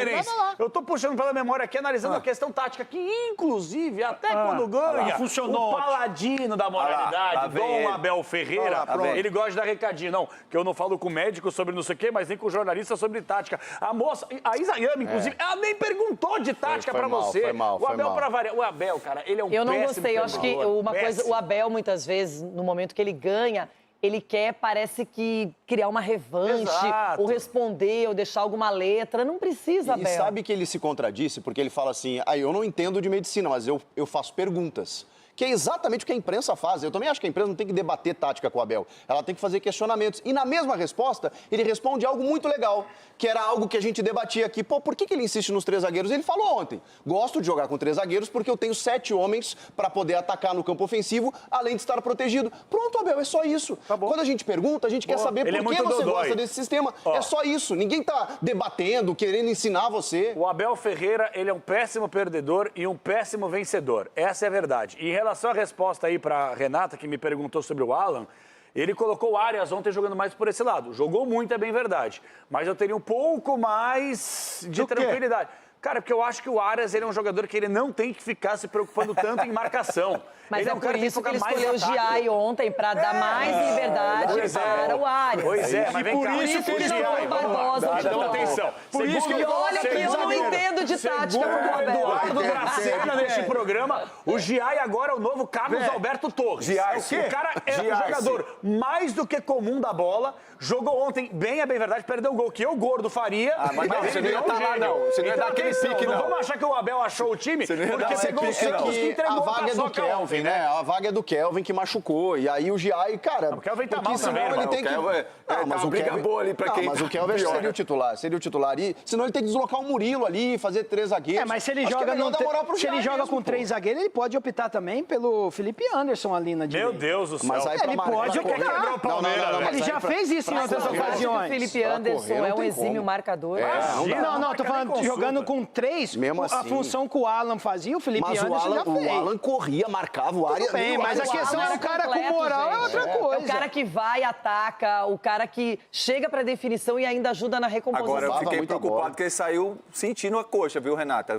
Eu tô puxando pela memória aqui, analisando a questão tática, que inclusive, até quando ganha, funcionou. O paladino da moralidade, Dom Abel Ferreira, ele gosta de dar recadinho. Não, que eu não falo com médico sobre não sei o quê, mas nem com jornalista sobre tática. A moça, a Isa Yami, inclusive, ela nem perguntou de tática pra você. O Abel, pra variar. O Abel, cara, ele é um péssimo. Eu não gostei, eu acho que uma coisa, o Abel, muitas vezes, no momento que ele ganha, ele quer, parece que, criar uma revanche, ou responder, ou deixar alguma letra. Não precisa, Abel. E sabe que ele se contradisse? Porque ele fala assim, eu não entendo de medicina, mas eu faço perguntas. Que é exatamente o que a imprensa faz. Eu também acho que a imprensa não tem que debater tática com o Abel. Ela tem que fazer questionamentos. E na mesma resposta, ele responde algo muito legal, que era algo que a gente debatia aqui. Pô, por que ele insiste nos 3 zagueiros? Ele falou ontem, gosto de jogar com 3 zagueiros porque eu tenho 7 homens para poder atacar no campo ofensivo, além de estar protegido. Pronto, Abel, é só isso. Quando a gente pergunta, a gente quer saber por que você gosta desse sistema. É só isso. Ninguém tá debatendo, querendo ensinar você. O Abel Ferreira, ele é um péssimo perdedor e um péssimo vencedor. Essa é a verdade. E em relação à resposta aí para Renata, que me perguntou sobre o Alan, ele colocou o Arias ontem jogando mais por esse lado. Jogou muito, é bem verdade. Mas eu teria um pouco mais de tranquilidade. Cara, porque eu acho que o Arias, ele é um jogador que ele não tem que ficar se preocupando tanto em marcação. Mas ele é por isso que ele escolheu o Giai ontem, para dar mais liberdade para o Arias. Pois é, mas vem cá. Por isso que ele escolheu o Barbosa. Então, atenção. Por isso que olha que eu não entendo de tática como o Abel. Eduardo Dracena neste programa, o Giai agora é o novo Carlos Alberto Torres. O cara é um jogador mais do que comum da bola. Jogou ontem bem, é bem verdade, perdeu o gol que eu, gordo, faria. Mas não, você não ia estar lá, não. Você não ia dar aquele pique, não. Não vamos achar que o Abel achou o time, porque pegou o Santos que entregou a vaga é do Kelvin, né? A vaga é do Kelvin que machucou. E aí o Giai, cara... O Kelvin tá mal também, ele tem que... Mas o Kelvin... boa ali pra quem... Mas o Kelvin seria o titular. E senão ele tem que deslocar o Murilo ali, fazer 3 zagueiros. Mas se ele joga com 3 zagueiros, ele pode optar também pelo Felipe Anderson ali na direita. Meu Deus do céu. Mas aí ele pode optar. Ele já fez isso em outras ocasiões. O Felipe Anderson é um exímio marcador. Não, tô falando, jogando com 3, a função que o Alan fazia, o Felipe Anderson já fez. O Alan corria, marcava o área. Bem, mas a questão é o cara com moral, é outra coisa. É o cara que vai, ataca, o cara que chega pra definição e ainda ajuda na recomposição. Agora, eu fiquei preocupado que ele saiu sentindo a coxa, viu, Renata?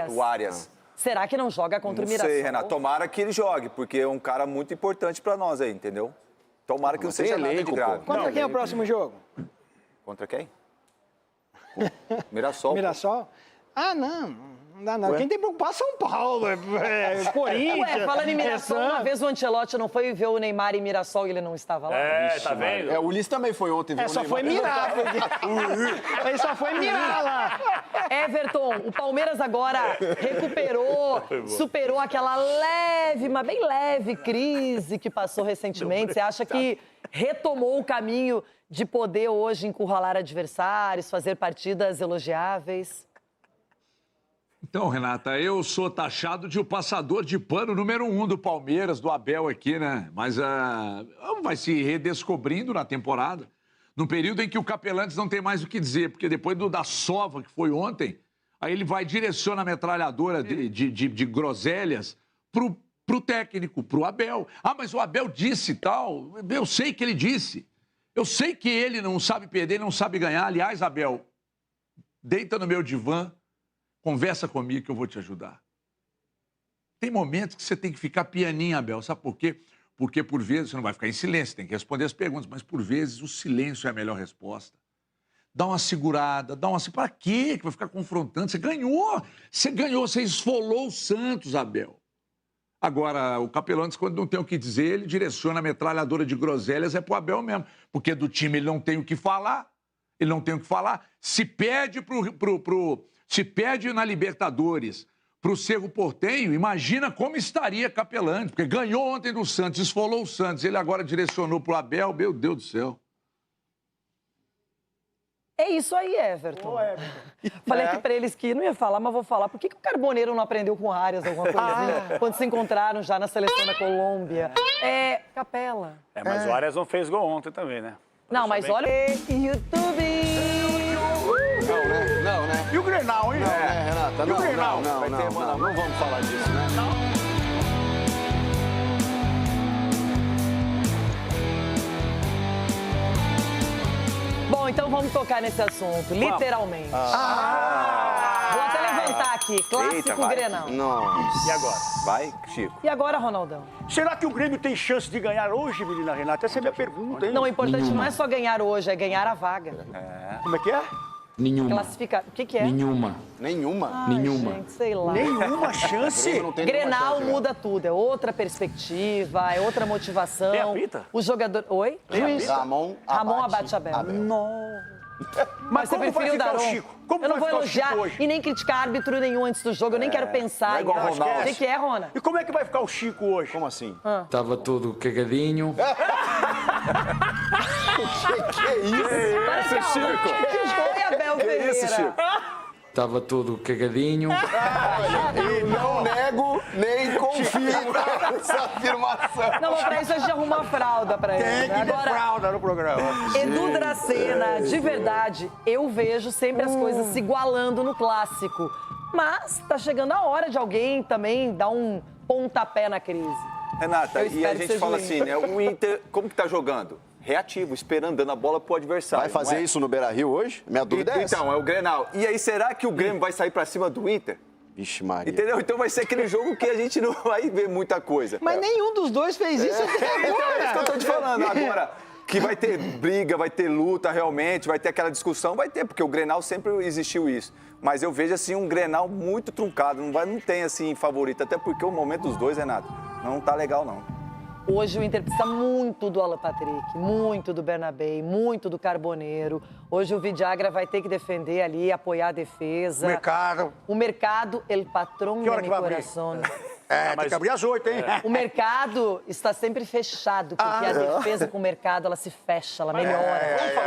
O Arias. Será que não joga contra o Mirassol? Não sei, Renata. Tomara que ele jogue, porque é um cara muito importante pra nós aí, entendeu? Tomara que não seja nada de grave. Contra quem é o próximo jogo? Contra quem? Mirassol. Mirassol? Ah, não dá nada. Quem tem que preocupar é São Paulo, Corinthians. Falando em Mirassol, uma vez o Ancelotti não foi ver o Neymar em Mirassol e ele não estava lá? Tá vendo? O Ulisses também foi ontem ver o só Neymar. foi mirar. Ele só foi mirar lá. Everton, o Palmeiras agora recuperou, superou aquela leve, mas bem leve crise que passou recentemente. Você acha que retomou o caminho de poder hoje encurralar adversários, fazer partidas elogiáveis? Então, Renata, eu sou taxado de o passador de pano número 1 do Palmeiras, do Abel aqui, né? Mas vai se redescobrindo na temporada, num período em que o Capelantes não tem mais o que dizer, porque depois da sova que foi ontem, aí ele vai direciona a metralhadora de groselhas pro técnico, pro Abel. Ah, mas o Abel disse tal, eu sei que ele disse. Eu sei que ele não sabe perder, não sabe ganhar. Aliás, Abel, deita no meu divã, conversa comigo que eu vou te ajudar. Tem momentos que você tem que ficar pianinho, Abel. Sabe por quê? Porque, por vezes, você não vai ficar em silêncio, tem que responder as perguntas, mas, por vezes, o silêncio é a melhor resposta. Dá uma segurada, dá uma... Para quê que vai ficar confrontando? Você ganhou, você esfolou o Santos, Abel. Agora, o Capelantes, quando não tem o que dizer, ele direciona a metralhadora de groselhas, é pro Abel mesmo. Porque do time ele não tem o que falar, Se perde se perde na Libertadores pro Cerro Porteño, imagina como estaria Capelantes, porque ganhou ontem do Santos, esfolou o Santos, ele agora direcionou pro Abel, meu Deus do céu. É isso aí, Everton. Falei aqui pra eles que não ia falar, mas vou falar. Por que o Carboneiro não aprendeu com o Arias alguma coisinha quando se encontraram já na seleção da Colômbia? Capela. Mas o Arias não fez gol ontem também, né? Não, mas olha... YouTube! Não, né? E o Grenal, hein? Não, né, Renata? E o Grenal? Não vamos falar disso, né? Então vamos tocar nesse assunto, literalmente. Vou até levantar aqui, clássico Grenal. Nossa. E agora? Vai, Chico. E agora, Ronaldão? Será que o Grêmio tem chance de ganhar hoje, menina Renata? Essa é a minha pergunta, hein? Não, o importante não é só ganhar hoje, é ganhar a vaga. Como é que é? Nenhuma. Classificar. O que é? Nenhuma. Nenhuma? Nenhuma. Gente, sei lá. Nenhuma chance? Grenal muda tudo, é outra perspectiva, é outra motivação. Tem apita? O jogador... Oi? Juiz. Ramon Abate Abel. Mas você como vai preferiu o ficar o Daron? Chico? Como Eu não vai vou ficar o Chico elogiar hoje? e nem criticar árbitro nenhum antes do jogo, eu nem quero pensar. não é igual em- Ronaldo. O que é, Rona? E como é que vai ficar o Chico hoje? Como assim? Estava tudo cagadinho. Que é isso? Para, calma. Chico? O que foi, Abel Ferreira? Que isso, Chico? Estava tudo cagadinho. Eu não nego nem confirmo essa afirmação. Não, mas pra isso a gente arruma uma fralda pra ele. Tem que ter Agora, fralda no programa. Edu Dracena, de verdade, eu vejo sempre as coisas se igualando no clássico. Mas tá chegando a hora de alguém também dar um pontapé na crise. Renata, Eu e espero a que gente seja fala o assim, né? O Inter, como que tá jogando? Reativo, esperando, dando a bola pro adversário. Vai fazer não é? isso no Beira-Rio hoje? Minha dúvida é essa. Então, é o Grenal. E aí, será que o Grêmio vai sair pra cima do Inter? Vixe, Maria. Entendeu? Então vai ser aquele jogo que a gente não vai ver muita coisa. Mas nenhum dos dois fez isso até Então, agora. é isso que eu tô te falando. Agora, que vai ter briga, vai ter luta realmente, vai ter aquela discussão, vai ter, porque o Grenal sempre existiu isso. Mas eu vejo, assim, um Grenal muito truncado, não tem, assim, favorito. Até porque o momento dos dois, Renato, não tá legal, não. Hoje o Inter precisa muito do Alan Patrick, muito do Bernabé, muito do Carboneiro. Hoje o Vidagra vai ter que defender ali, apoiar a defesa. O mercado, el patrão Que hora de que mi vai abrir? coração. Tem que abrir às 8, hein? O mercado está sempre fechado, porque a defesa com o mercado, ela se fecha, ela melhora.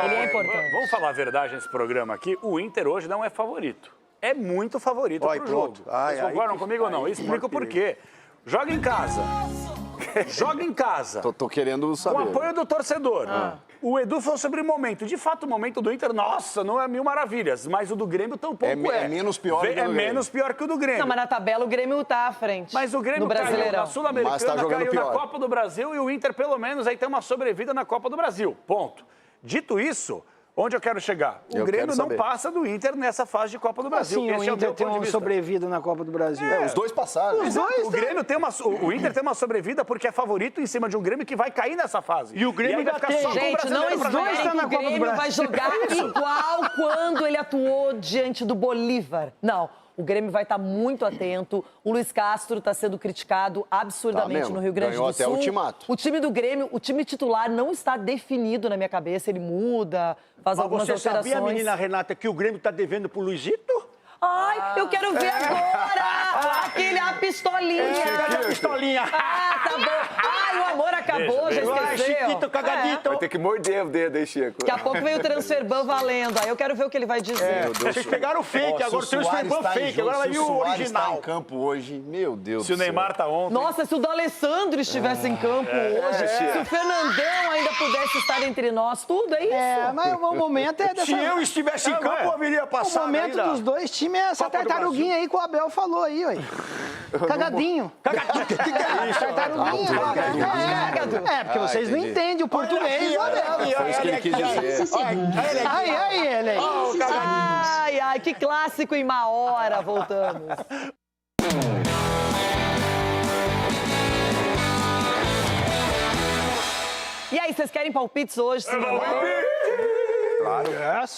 Ele é importante. Vamos falar a verdade nesse programa aqui. O Inter hoje não é favorito. É muito favorito pro jogo. Vocês concordam comigo ou não? Eu explico por quê. Joga em casa. Joga em casa. Tô querendo saber. Com apoio do torcedor. O Edu falou sobre o momento. De fato, o momento do Inter, nossa, não é mil maravilhas. Mas o do Grêmio tampouco é. É menos pior que o do Grêmio. É menos pior que o do Grêmio. Não, mas na tabela o Grêmio tá à frente. Mas o Grêmio no caiu Brasileirão. na Sul-Americana, Mas tá jogando caiu pior. na Copa do Brasil e o Inter, pelo menos, aí tem uma sobrevida na Copa do Brasil. Ponto. Dito isso, onde eu quero chegar? O Grêmio não passa do Inter nessa fase de Copa do Brasil. Assim, o Inter tem uma sobrevida na Copa do Brasil. Os dois passaram. O Grêmio tem o Inter tem uma sobrevida porque é favorito em cima de um Grêmio que vai cair nessa fase. E o Grêmio aí vai ainda ficar tem. só com o Gente, não brasileiro pra jogar. esperem que o Grêmio vai jogar igual quando ele atuou diante do Bolívar. Não. O Grêmio vai estar muito atento. O Luiz Castro está sendo criticado absurdamente mesmo. no Rio Grande Ganhou do até Sul. ultimato. O time do Grêmio, o time titular não está definido na minha cabeça. Ele muda, faz algumas Você alterações. sabia, menina Renata, que o Grêmio tá devendo pro Luizito? Ai, eu quero ver agora! A pistolinha! Cadê a pistolinha? Ah, tá bom. Ai, o amor acabou, já Ai, esqueceu. Chiquito, cagadito. Vai ter que morder o dedo, hein, Chico? Daqui a pouco veio o Transferban valendo. Aí eu quero ver o que ele vai dizer. Vocês pegaram o fake, agora o Transferban fake, agora vai vir o original. Tá em campo hoje, meu Deus Se do o céu. Neymar tá ontem. Nossa, se o D'Alessandro estivesse em campo hoje, se o Fernandão ainda pudesse estar entre nós, tudo é isso. É, mas o momento é dessa... Se eu estivesse em campo, eu haveria O passado momento ainda. dos dois times é essa Copa do tartaruguinha aí que o Abel falou aí, ué. Cagadinho. Cagadinho, o que é isso? Tartaruguinha. É, porque vocês não entendem o português, Abel. Foi isso que ele quis dizer. Aí, ele aí. Ai, ai, que clássico em uma hora, voltamos. E aí, vocês querem palpites hoje? Sim, ou não? Claro.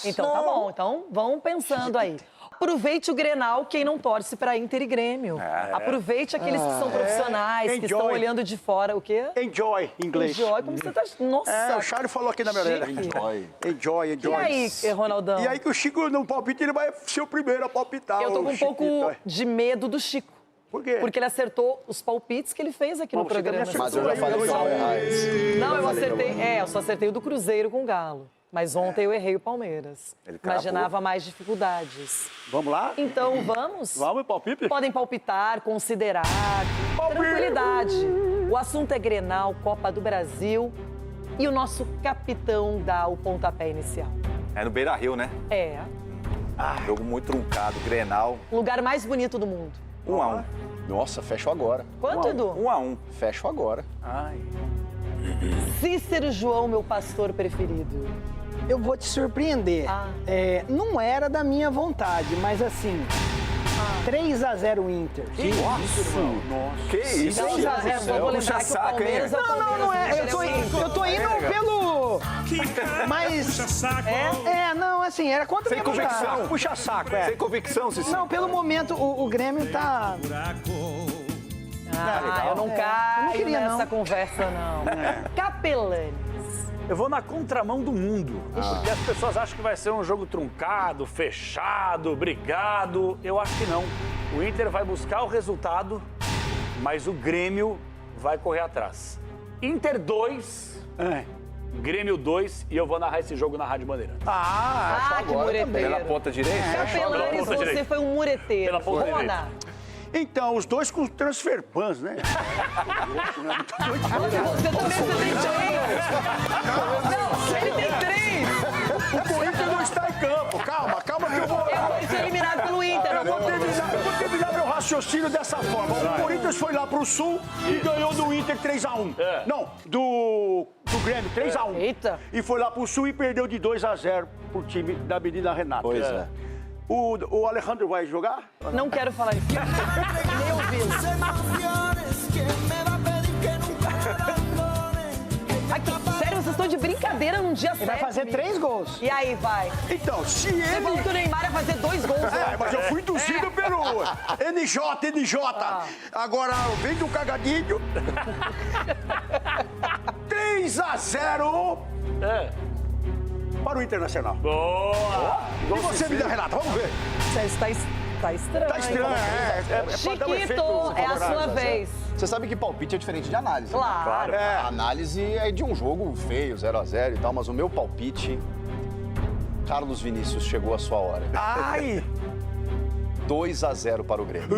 Então tá bom, então vão pensando aí. Aproveite o Grenal, quem não torce para Inter e Grêmio. Aproveite aqueles que são profissionais, que estão Enjoy. olhando de fora. O quê? Enjoy, em inglês. Enjoy, como você tá... Nossa! O Charlie falou aqui na minha orelha. Enjoy. Enjoy, E enjoy. aí, Ronaldão? E aí que o Chico, no palpite, ele vai ser o primeiro a palpitar. Eu tô com o um pouco Chiquito. de medo do Chico. Por quê? Porque ele acertou os palpites que ele fez aqui no Bom, você programa. também Mas eu já falei que só- não errar esse. Não, eu acertei. Eu só acertei o do Cruzeiro com o Galo. Mas ontem eu errei o Palmeiras. Ele cravou. Imaginava mais dificuldades. Vamos lá? Então vamos? Vamos, palpite? Podem palpitar, considerar. Tranquilidade. O assunto é Grenal, Copa do Brasil. E o nosso capitão dá o pontapé inicial. É no Beira-Rio, né? É. Jogo muito truncado, Grenal. O lugar mais bonito do mundo. 1-1. Nossa, fecho agora. Quanto, Edu? 1-1. Fecho agora. Cícero João, meu pastor preferido. Eu vou te surpreender. Não era da minha vontade, mas assim... 3-0 Inter. Que isso, Nossa. Que isso? 3-0. Vou lembrar que o Palmeiras é o Palmeiras. Não é. Eu tô indo pelo... Mas... não, assim, era contra Sem convicção. Puxa saco, Sem convicção, Cici. Não, pelo momento, o Grêmio tá... eu não caio nessa conversa, não. Capelanes. Eu vou na contramão do mundo, porque as pessoas acham que vai ser um jogo truncado, fechado, brigado. Eu acho que não. O Inter vai buscar o resultado, mas o Grêmio vai correr atrás. Inter 2, Grêmio 2, e eu vou narrar esse jogo na Rádio Bandeira. Que mureteiro. Pela ponta direita? Capelanes, você foi um mureteiro. Pela ponta direita. Então, os dois com transfer bans, né? Você também tem 3. Não, ele tem 3. O Corinthians não está em campo. Calma que eu vou... Ele foi eliminado pelo Inter. Eu vou terminar meu raciocínio dessa forma. O Corinthians foi lá pro Sul e ganhou do Inter 3-1. Não, do Grêmio, 3-1. Eita. E foi lá pro Sul e perdeu de 2-0 pro time da menina Renata. Pois é. O Alejandro vai jogar? Não quero falar isso. Nem ouvi-lo. Sério, vocês estão de brincadeira num dia Ele vai fazer 3 gols. E aí, vai? Então, se Você ele... falou que o Neymar ia fazer 2 gols. mas eu fui induzido pelo NJ. Agora, vem do cagadinho. 3-0 para o Internacional. Boa! E você, menina Renata, vamos ver. Você está estranho. Tá estranho, Chiquito, é a sua vez. Você sabe que palpite é diferente de análise. Claro. A análise é de um jogo feio, 0-0 e tal, mas o meu palpite... Carlos Vinícius, chegou a sua hora. Ai! 2-0 para o Grêmio.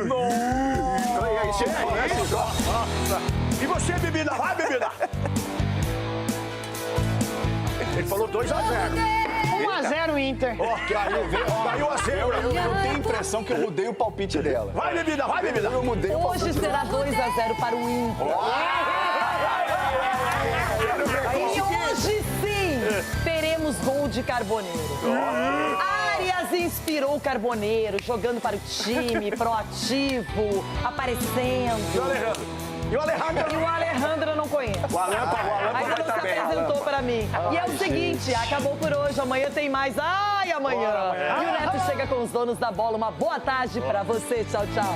E você, bebida? Vai, bebida! Ele falou 2-0. 1-0 Inter. Caiu a zero. Eu tenho a impressão que eu mudei o palpite dela. Vai, bebida! Eu mudei o palpite. Hoje será 2-0 para o Inter. E hoje sim teremos gol de Carboneiro. Arias inspirou o Carboneiro, jogando para o time, proativo, aparecendo. E o Alejandro? E o Alejandro eu não conheço. O Alejandro ainda não se apresentou para mim. E é o seguinte, acabou por hoje, amanhã tem mais. Amanhã. E o Neto chega com os donos da bola. Uma boa tarde para você. Tchau, tchau.